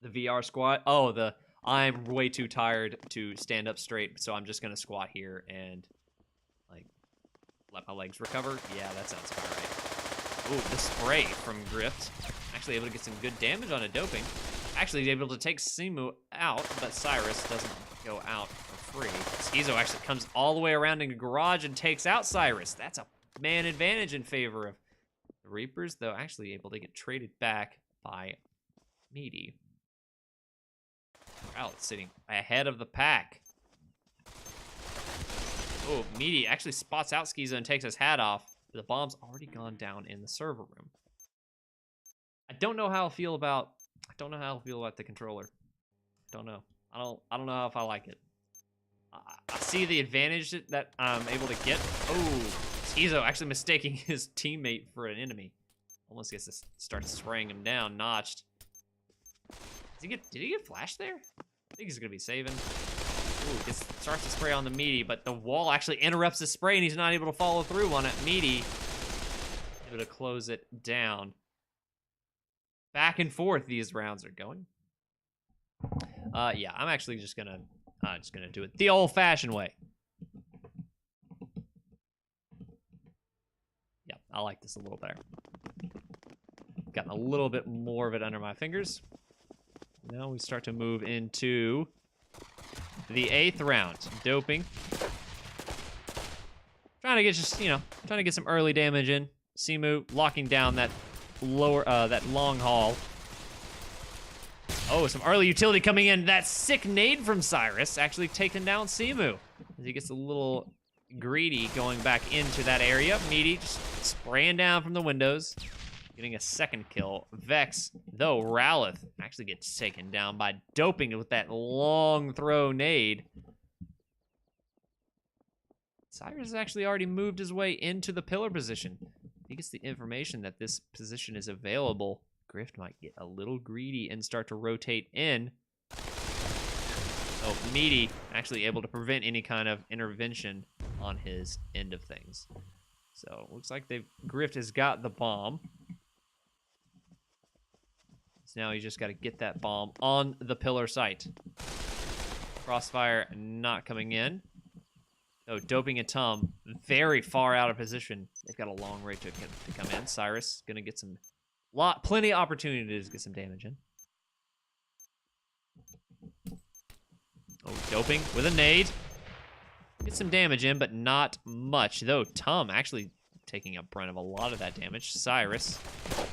Speaker 1: The VR squat. Oh, I'm way too tired to stand up straight, so I'm just going to squat here and let my legs recover. Yeah, that sounds about right. Ooh, the spray from Grift. Actually able to get some good damage on a doping. Actually able to take Simu out, but Cyrus doesn't go out for free. Schizo actually comes all the way around in the garage and takes out Cyrus. That's a man advantage in favor of the Reapers, though actually able to get traded back by Meaty. Wow, it's sitting ahead of the pack. Oh, Meaty actually spots out Schizo and takes his hat off. The bomb's already gone down in the server room. I don't know how I feel about the controller. Don't know. I don't know if I like it. I see the advantage that I'm able to get. Oh, Schizo actually mistaking his teammate for an enemy. Almost gets to start spraying him down. Notched. Did he get flashed there? I think he's gonna be saving. Ooh, this starts to spray on the Meaty, but the wall actually interrupts the spray and he's not able to follow through on it. Meaty able to close it down. Back and forth these rounds are going. Yeah, I'm actually just gonna do it the old-fashioned way. Yeah, I like this a little better. Gotten a little bit more of it under my fingers. Now we start to move into the 8th round. Doping. Trying to get some early damage in. Simu locking down that long haul. Oh, some early utility coming in. That sick nade from Cyrus actually taking down Simu. As he gets a little greedy going back into that area. Meaty just spraying down from the windows. Getting a 2nd kill. Vex, though, Rowleth actually gets taken down by doping with that long throw nade. Cyrus has actually already moved his way into the pillar position. He gets the information that this position is available. Grift might get a little greedy and start to rotate in. Oh, Meaty actually able to prevent any kind of intervention on his end of things. So, looks like Grift has got the bomb. So now you just got to get that bomb on the pillar site. Crossfire not coming in. Oh, Doping and Tum very far out of position. They've got a long way to come in. Cyrus gonna get plenty of opportunities to get some damage in. Oh, Doping with a nade. Get some damage in, but not much. Though Tum actually taking up brunt of a lot of that damage. Cyrus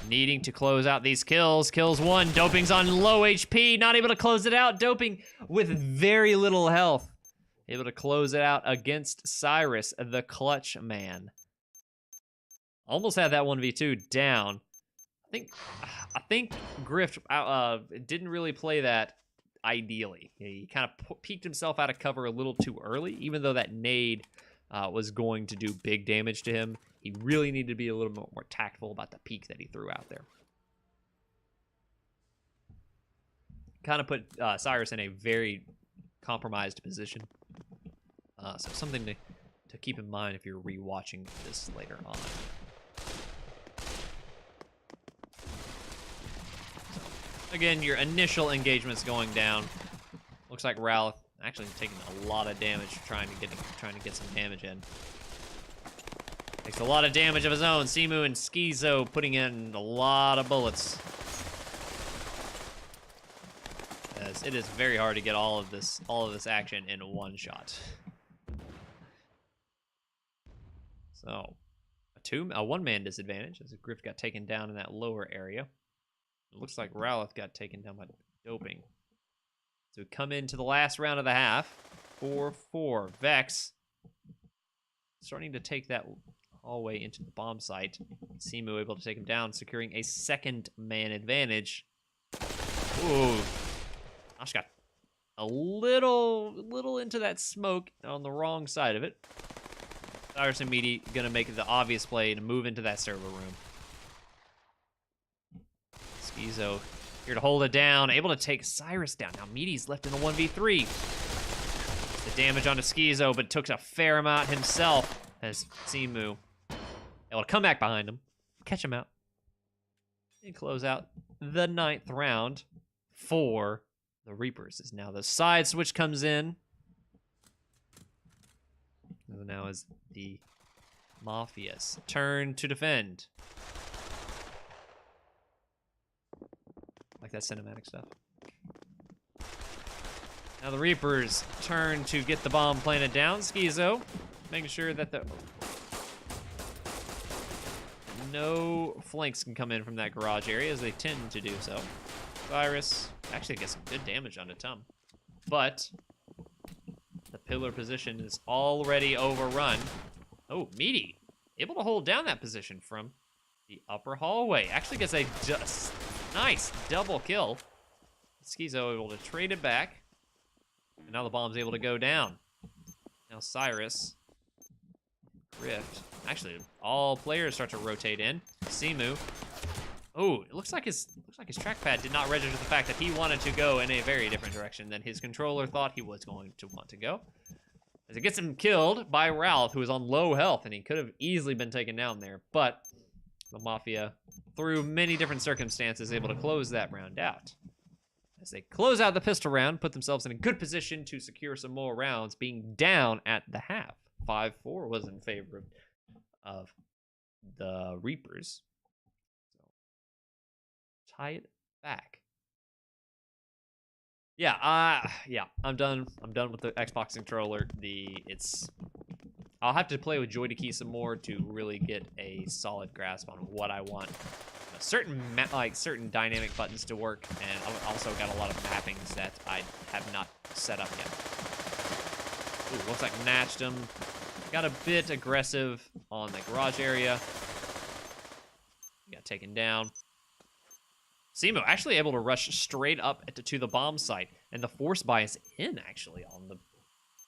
Speaker 1: needing to close out these kills. Kills 1. Doping's on low HP. Not able to close it out. Doping with very little health. Able to close it out against Cyrus, the clutch man. Almost had that 1v2 down. I think Grift didn't really play that ideally. He kind of peeked himself out of cover a little too early, even though that nade was going to do big damage to him. He really needed to be a little more tactful about the peek that he threw out there. Kind of put Cyrus in a very compromised position. So something to keep in mind if you're rewatching this later on. Again, your initial engagement's going down. Looks like Ralph actually taking a lot of damage, trying to get some damage in. Takes a lot of damage of his own. Simu and Schizo putting in a lot of bullets. As it is very hard to get all of this action in one shot. So, a one-man disadvantage as Griff got taken down in that lower area. It looks like Rowleth got taken down by doping. So we come into the last round of the half. 4-4. Vex starting to take that hallway into the bomb site. Simu able to take him down, securing a second man advantage. Ooh. Ash got a little into that smoke on the wrong side of it. Cyrus and Meaty gonna make the obvious play to move into that server room. Schizo here to hold it down, able to take Cyrus down. Now Meaty's left in the 1v3. The damage onto Schizo, but took a fair amount himself as Simu able to come back behind him, catch him out, and close out the 9th round for the Reapers. As now the side switch comes in. And now is the Mafia's turn to defend. Like that cinematic stuff. Now the Reapers turn to get the bomb planted down. Schizo making sure that no flanks can come in from that garage area, as they tend to do so. Cyrus actually gets some good damage onto Tum, but the pillar position is already overrun. Oh, Meaty able to hold down that position from the upper hallway. Actually gets a just nice double kill. Schizo able to trade it back, and now the bomb's able to go down. Now Cyrus, Rift. Actually, all players start to rotate in. Simu. Oh, it looks like his trackpad did not register the fact that he wanted to go in a very different direction than his controller thought he was going to want to go. As it gets him killed by Ralph, who is on low health, and he could have easily been taken down there. But the Mafia, through many different circumstances, able to close that round out. As they close out the pistol round, put themselves in a good position to secure some more rounds, being down at the half. 5-4 was in favor of the Reapers. So, tie it back. Yeah, I'm done. I'm done with the Xbox controller. I'll have to play with Joy-to-Key some more to really get a solid grasp on what I want. Certain dynamic buttons to work, and I've also got a lot of mappings that I have not set up yet. Ooh, looks like matched him. Got a bit aggressive on the garage area. Got taken down. Simu actually able to rush straight up to the bomb site, and the force bias in actually on the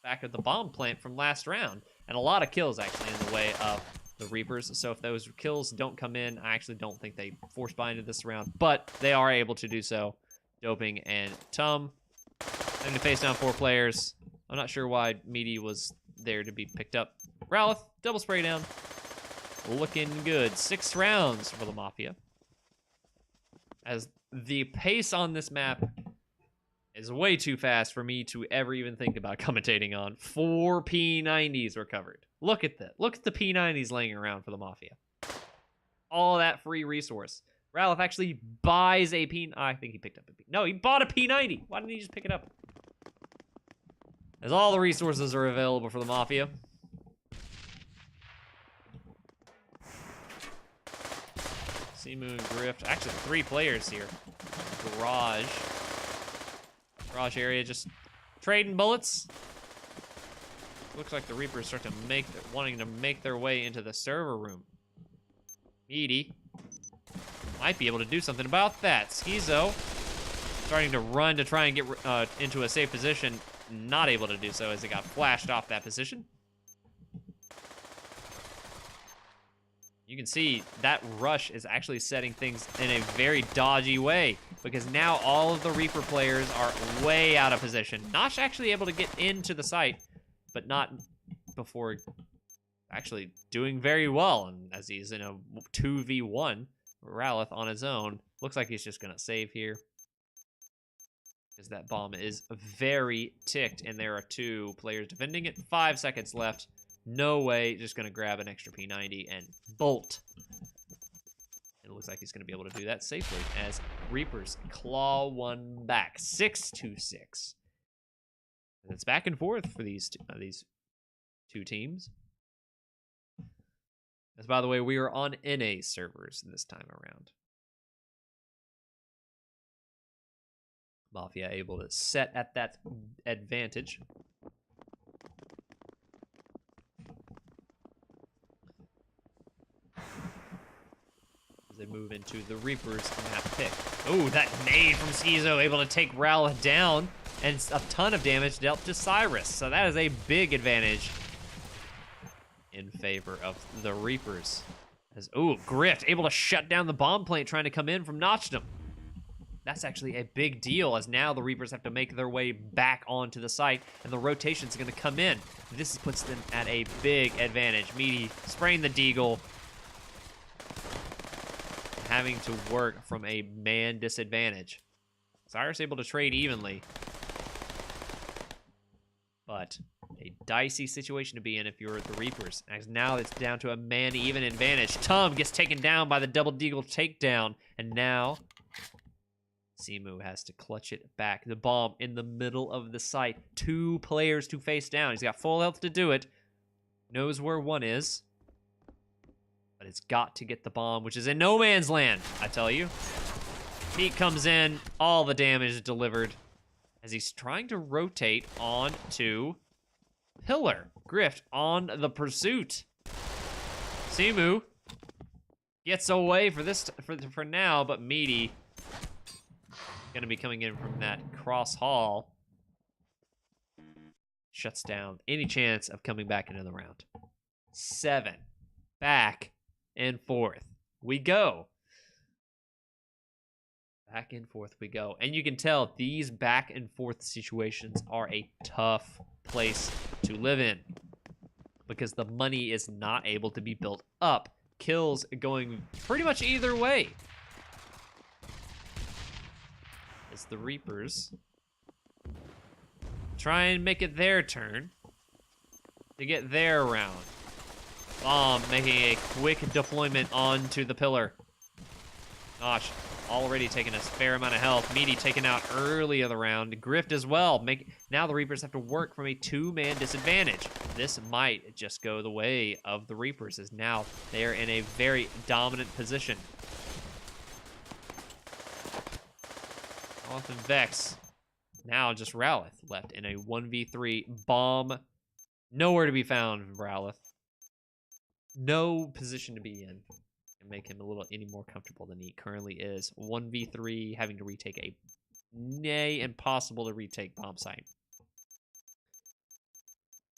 Speaker 1: back of the bomb plant from last round, and a lot of kills actually in the way of the Reapers. So if those kills don't come in, I actually don't think they force buy into this round, but they are able to do so. Doping and Tum having to face down 4 players. I'm not sure why Meaty was there to be picked up. Rowleth, double spray down. Looking good. 6 rounds for the Mafia. As the pace on this map is way too fast for me to ever even think about commentating on. 4 P90s were covered. Look at that. Look at the P90s laying around for the Mafia. All that free resource. Rowleth actually buys a P... I think he picked up a P... No, he bought a P90. Why didn't he just pick it up? As all the resources are available for the Mafia. Simu and Grift. Actually, 3 players here. Garage area, just trading bullets. Looks like the Reapers start to wanting to make their way into the server room. Meaty might be able to do something about that. Schizo starting to run to try and get into a safe position. Not able to do so as it got flashed off that position. You can see that rush is actually setting things in a very dodgy way, because now all of the Reaper players are way out of position. Nosh actually able to get into the site, but not before actually doing very well. And as he's in a 2v1, Rowleth on his own, looks like he's just gonna save here. Because that bomb is very ticked, and there are 2 players defending it. 5 seconds left. No way. Just going to grab an extra P90 and bolt. It looks like he's going to be able to do that safely as Reapers claw one back. 6-6. And it's back and forth for these two teams. As by the way, we are on NA servers this time around. Mafia able to set at that advantage. As they move into the Reapers map pick. Oh, that nade from Schizo able to take Raul down, and a ton of damage dealt to Cyrus. So that is a big advantage in favor of the Reapers. As, ooh, Grift able to shut down the bomb plant trying to come in from Notchdom. That's actually a big deal, as now the Reapers have to make their way back onto the site, and the rotation's going to come in. This puts them at a big advantage. Meaty spraying the Deagle, having to work from a man disadvantage. Cyrus able to trade evenly, but a dicey situation to be in if you're the Reapers. As now it's down to a man-even advantage. Tum gets taken down by the double Deagle takedown, and now Simu has to clutch it back. The bomb in the middle of the site. 2 players to face down. He's got full health to do it. Knows where one is. But it's got to get the bomb, which is in no man's land, I tell you. Heat comes in. All the damage delivered. As he's trying to rotate onto Pillar. Grift on the pursuit. Simu gets away for now, but Meaty gonna be coming in from that cross hall. Shuts down any chance of coming back into the round. 7. Back and forth we go. Back and forth we go. And you can tell these back and forth situations are a tough place to live in, because the money is not able to be built up. Kills going pretty much either way. As the Reapers try and make it their turn to get their round. Bomb making a quick deployment onto the Pillar. Gosh, already taking a fair amount of health. Meaty taken out early of the round. Grift as well. Now the Reapers have to work from a 2-man disadvantage. This might just go the way of the Reapers, as now they are in a very dominant position. Off and Vex. Now just Rowleth left in a 1v3. Bomb nowhere to be found, Rowleth. No position to be in and make him a little any more comfortable than he currently is. 1v3, having to retake a impossible to retake bomb site.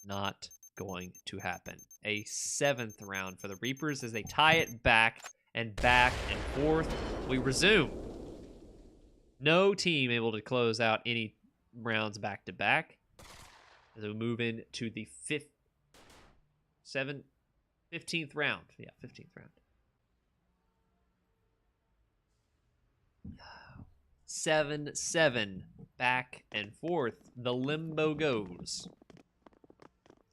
Speaker 1: Not going to happen. A 7th round for the Reapers as they tie it back and forth. We resume. No team able to close out any rounds back to back as we move into the 15th round. Yeah, 15th round. 7-7 back and forth. The limbo goes.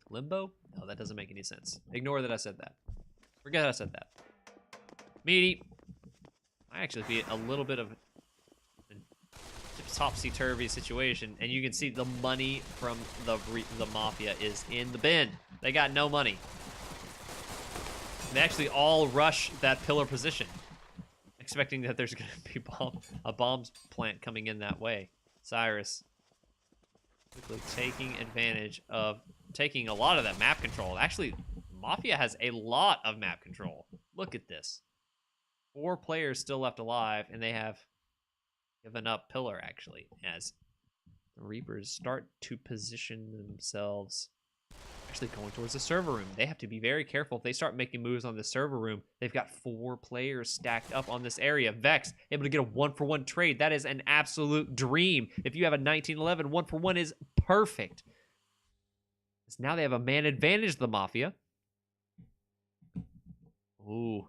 Speaker 1: Limbo? No, that doesn't make any sense. Ignore that I said that. Forget I said that. Meaty. I actually feel a little bit of a topsy-turvy situation, and you can see the money from the Mafia is in the bin. They got no money. They actually all rush that Pillar position, expecting that there's going to be a bomb plant coming in that way. Cyrus quickly taking advantage of taking a lot of that map control. Actually, Mafia has a lot of map control. Look at this. 4 players still left alive, and they have given up Pillar, actually, as the Reapers start to position themselves actually going towards the server room. They have to be very careful. If they start making moves on the server room, they've got 4 players stacked up on this area. Vex able to get a 1-for-1 trade. That is an absolute dream. If you have a 1911, 1-for-1 is perfect. So now they have a man advantage, the Mafia. Ooh.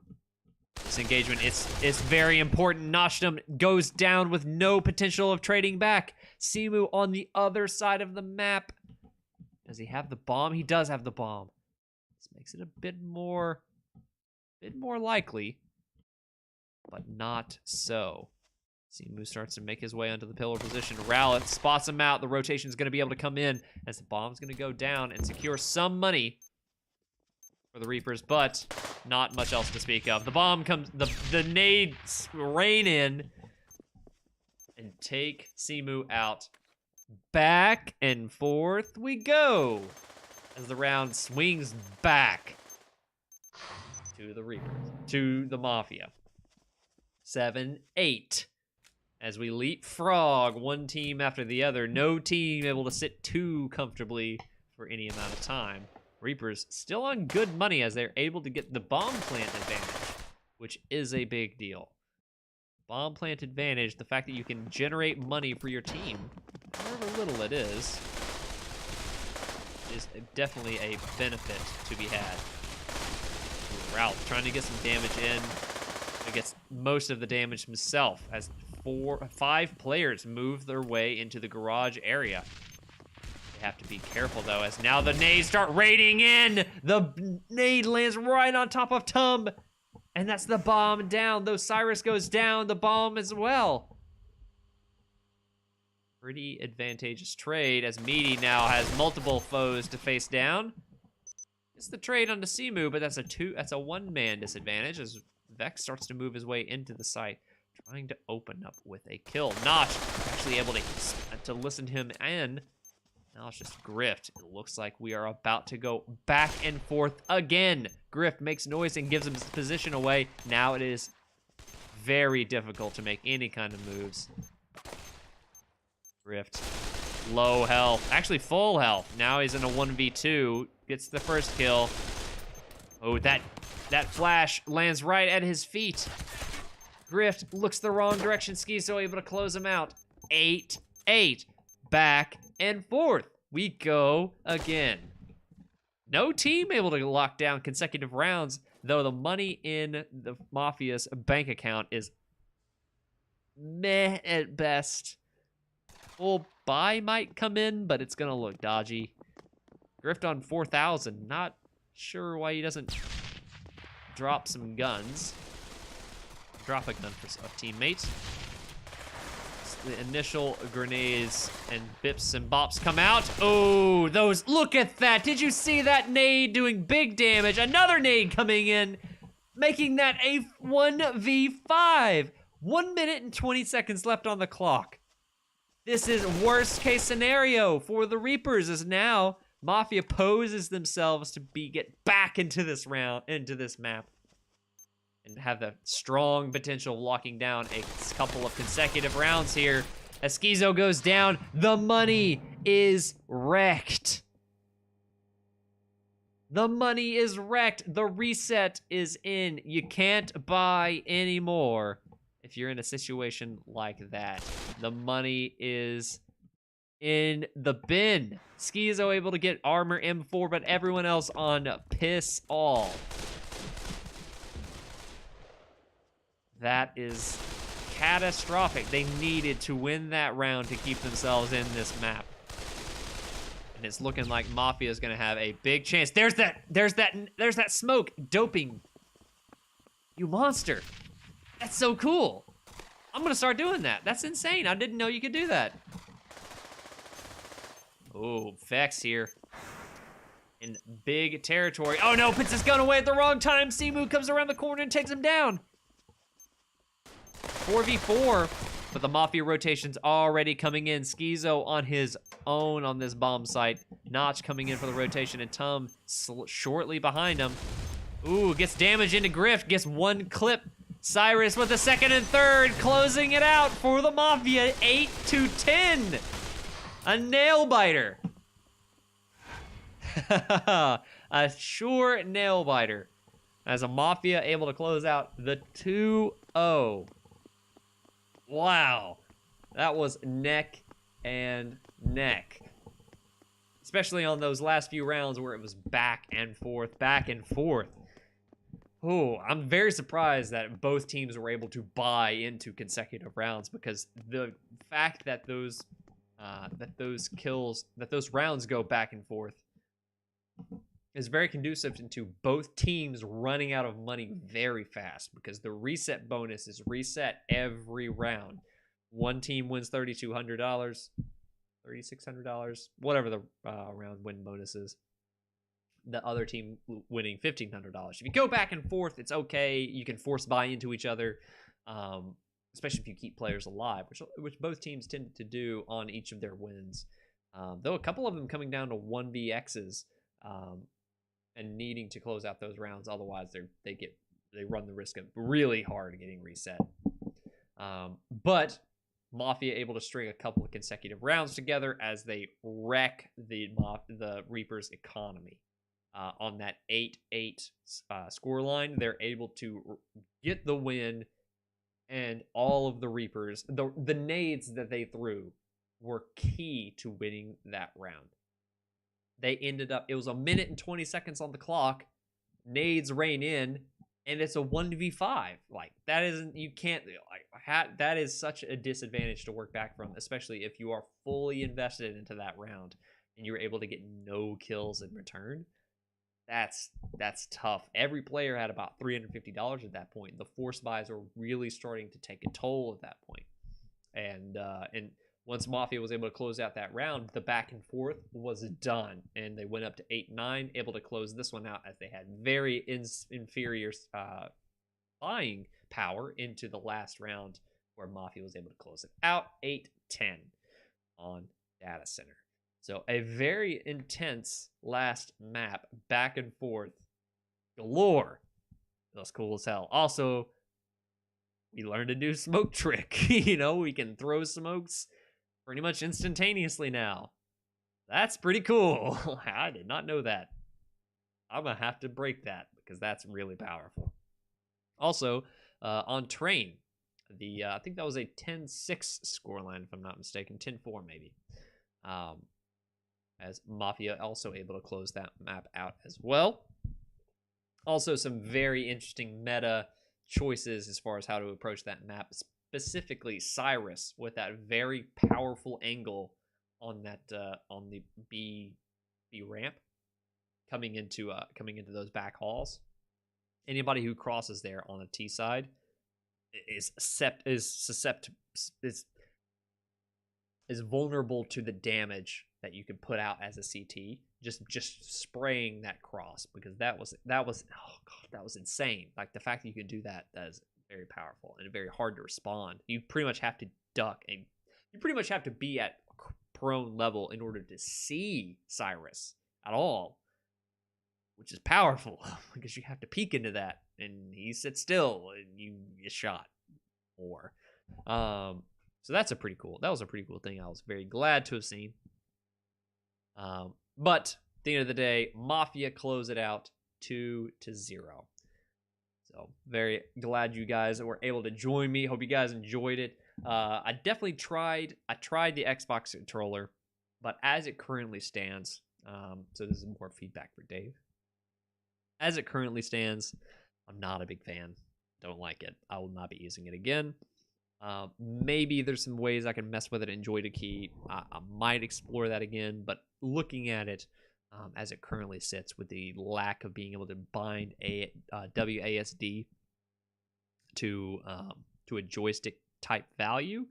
Speaker 1: this engagement. It's very important. Noshtum goes down with no potential of trading back. Simu on the other side of the map. Does he have the bomb? He does have the bomb. This makes it a bit more likely, but not so. Simu starts to make his way onto the pillar position. Rowlett spots him out. The rotation is going to be able to come in as the bomb's going to go down and secure some money for the Reapers, but not much else to speak of. The bomb comes, the nades rain in and take Simu out. Back and forth we go as the round swings back to the Reapers, to the Mafia. 7-8. As we leapfrog one team after the other, no team able to sit too comfortably for any amount of time. Reapers still on good money as they're able to get the bomb plant advantage, which is a big deal. Bomb plant advantage, the fact that you can generate money for your team, however little it is definitely a benefit to be had. Ralph trying to get some damage in. He gets most of the damage himself as 5 players move their way into the garage area. They have to be careful though, as now the nades start raiding in. The nade lands right on top of Tum, and that's the bomb down. Though Cyrus goes down, the bomb as well. Pretty advantageous trade as Meaty now has multiple foes to face down. It's the trade onto Simu, but that's a one-man disadvantage as Vex starts to move his way into the site, trying to open up with a kill. Notch actually able to listen to him in. Now it's just Grift. It looks like we are about to go back and forth again. Grift makes noise and gives him his position away. Now it is very difficult to make any kind of moves. Grift, low health, actually full health. Now he's in a 1v2, gets the first kill. Oh, that flash lands right at his feet. Grift looks the wrong direction. Schizo able to close him out. 8-8. Back and forth we go again. No team able to lock down consecutive rounds, though the money in the Mafia's bank account is meh at best. Full buy might come in, but it's gonna look dodgy. Grift on 4,000. Not sure why he doesn't drop some guns. Drop a gun for a teammate. The initial grenades and bips and bops come out. Oh, those, look at that. Did you see that nade doing big damage? Another nade coming in, making that a 1v5. 1 minute and 20 seconds left on the clock. This is worst case scenario for the Reapers, as now Mafia poses themselves to get back into this map and have the strong potential of locking down a couple of consecutive rounds here. As Schizo goes down, the money is wrecked. The money is wrecked. The reset is in. You can't buy anymore if you're in a situation like that. The money is in the bin. Schizo able to get armor M4, but everyone else on piss all. That is catastrophic. They needed to win that round to keep themselves in this map. And it's looking like Mafia is gonna have a big chance. There's that smoke doping. You monster. That's so cool. I'm gonna start doing that. That's insane. I didn't know you could do that. Oh, Vex here. In big territory. Oh no, puts his gun away at the wrong time. Simu comes around the corner and takes him down. 4v4, but the Mafia rotation's already coming in. Schizo on his own on this bomb site. Notch coming in for the rotation, and Tum shortly behind him. Ooh, gets damage into Grift, gets one clip. Cyrus with the second and third, closing it out for the Mafia, 8-10. A nail biter. A sure nail biter. As a Mafia able to close out the 2-0. Wow, that was neck and neck. Especially on those last few rounds where it was back and forth, back and forth. Oh, I'm very surprised that both teams were able to buy into consecutive rounds, because the fact that those rounds go back and forth is very conducive into both teams running out of money very fast, because the reset bonus is reset every round. One team wins $3,200, $3,600, whatever the round win bonus is. The other team winning $1,500. If you go back and forth, it's okay. You can force buy into each other, especially if you keep players alive, which both teams tend to do on each of their wins. Though a couple of them coming down to 1vx's and needing to close out those rounds, otherwise they run the risk of really hard getting reset. But Mafia able to string a couple of consecutive rounds together as they wreck the Reaper's economy. On that 8-8 score line, they're able to get the win, and all of the Reapers, the nades that they threw were key to winning that round. They ended up, it was 1 minute and 20 seconds on the clock, nades rain in, and it's a 1v5. Like, that isn't, you can't, like, that is such a disadvantage to work back from, especially if you are fully invested into that round and you're able to get no kills in return. That's tough. Every player had about $350 at that point. The force buys were really starting to take a toll at that point. And once Mafia was able to close out that round, the back and forth was done, and they went up to 8-9, able to close this one out as they had very inferior buying power into the last round, where Mafia was able to close it out 8-10 on Data Center. So a very intense last map, back and forth galore. That was cool as hell. Also, we learned a new smoke trick. We can throw smokes pretty much instantaneously now. That's pretty cool. I did not know that. I'm going to have to break that, because that's really powerful. Also, on Train, I think that was a 10-6 scoreline, if I'm not mistaken. 10-4 maybe. As Mafia also able to close that map out as well. Also, some very interesting meta choices as far as how to approach that map, specifically Cyrus with that very powerful angle on that on the B ramp coming into those back halls. Anybody who crosses there on the T side is vulnerable to the damage that you could put out as a CT, just spraying that cross, because that was insane. Like, the fact that you could do that is very powerful and very hard to respond. You pretty much have to duck, and you pretty much have to be at prone level in order to see Cyrus at all, which is powerful, because you have to peek into that, and he sits still and you get shot. Or so that was a pretty cool thing. I was very glad to have seen. But at the end of the day, Mafia close it out 2-0. So very glad you guys were able to join me. Hope you guys enjoyed it. I definitely tried the Xbox controller, but as it currently stands, so this is more feedback for Dave. As it currently stands, I'm not a big fan. Don't like it. I will not be using it again. Maybe there's some ways I can mess with it and enjoy the key. I might explore that again, but looking at it as it currently sits, with the lack of being able to bind a WASD to a joystick type value,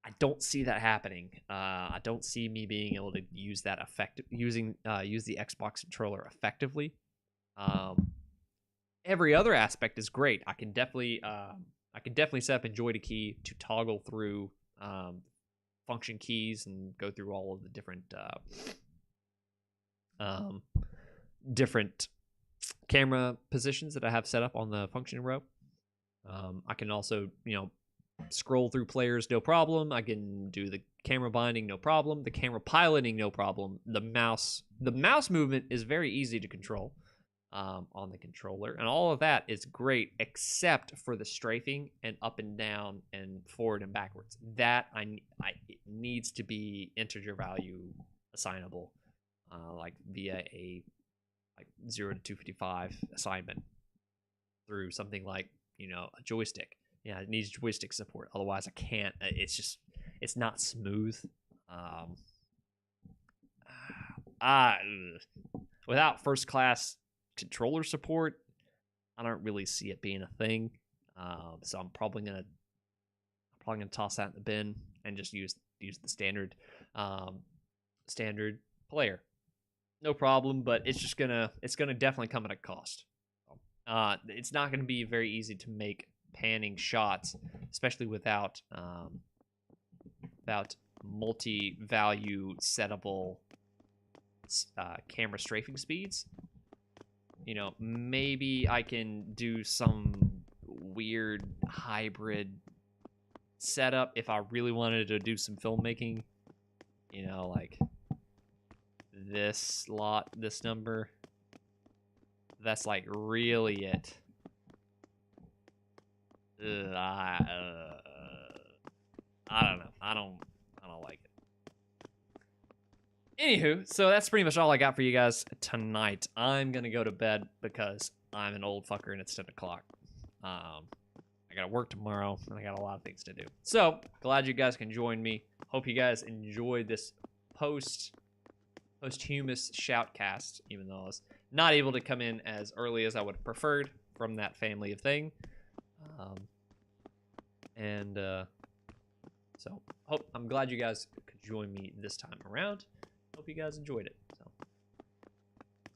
Speaker 1: I don't see that happening. I don't see me being able to use that use the Xbox controller effectively. Every other aspect is great. I can definitely set up Enjoy the Key to toggle through function keys and go through all of the different camera positions that I have set up on the function row. I can also, scroll through players, no problem. I can do the camera binding, no problem. The camera piloting, no problem. The mouse movement is very easy to control on the controller, and all of that is great except for the strafing and up and down and forward and backwards. That it needs to be integer value assignable, like via a 0 to 255 assignment. through something like, you know, a joystick. Yeah, it needs joystick support. Otherwise, I can't. It's not smooth. Without first class controller support, I don't really see it being a thing. So I'm probably gonna toss that in the bin and just use the standard standard player. No problem, but it's gonna definitely come at a cost. It's not gonna be very easy to make panning shots, especially without multi-value settable camera strafing speeds. You know, maybe I can do some weird hybrid setup if I really wanted to do some filmmaking. You know, like this number. That's like really it. I don't know. I don't like it. Anywho, so that's pretty much all I got for you guys tonight. I'm gonna go to bed because I'm an old fucker and it's 10 o'clock. I gotta work tomorrow and I got a lot of things to do. So glad you guys can join me. Hope you guys enjoyed this posthumous shoutcast, even though I was not able to come in as early as I would have preferred from that family of thing. So I'm glad you guys could join me this time around. Hope you guys enjoyed it. So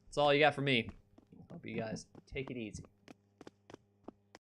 Speaker 1: that's all you got for me. Hope you guys take it easy.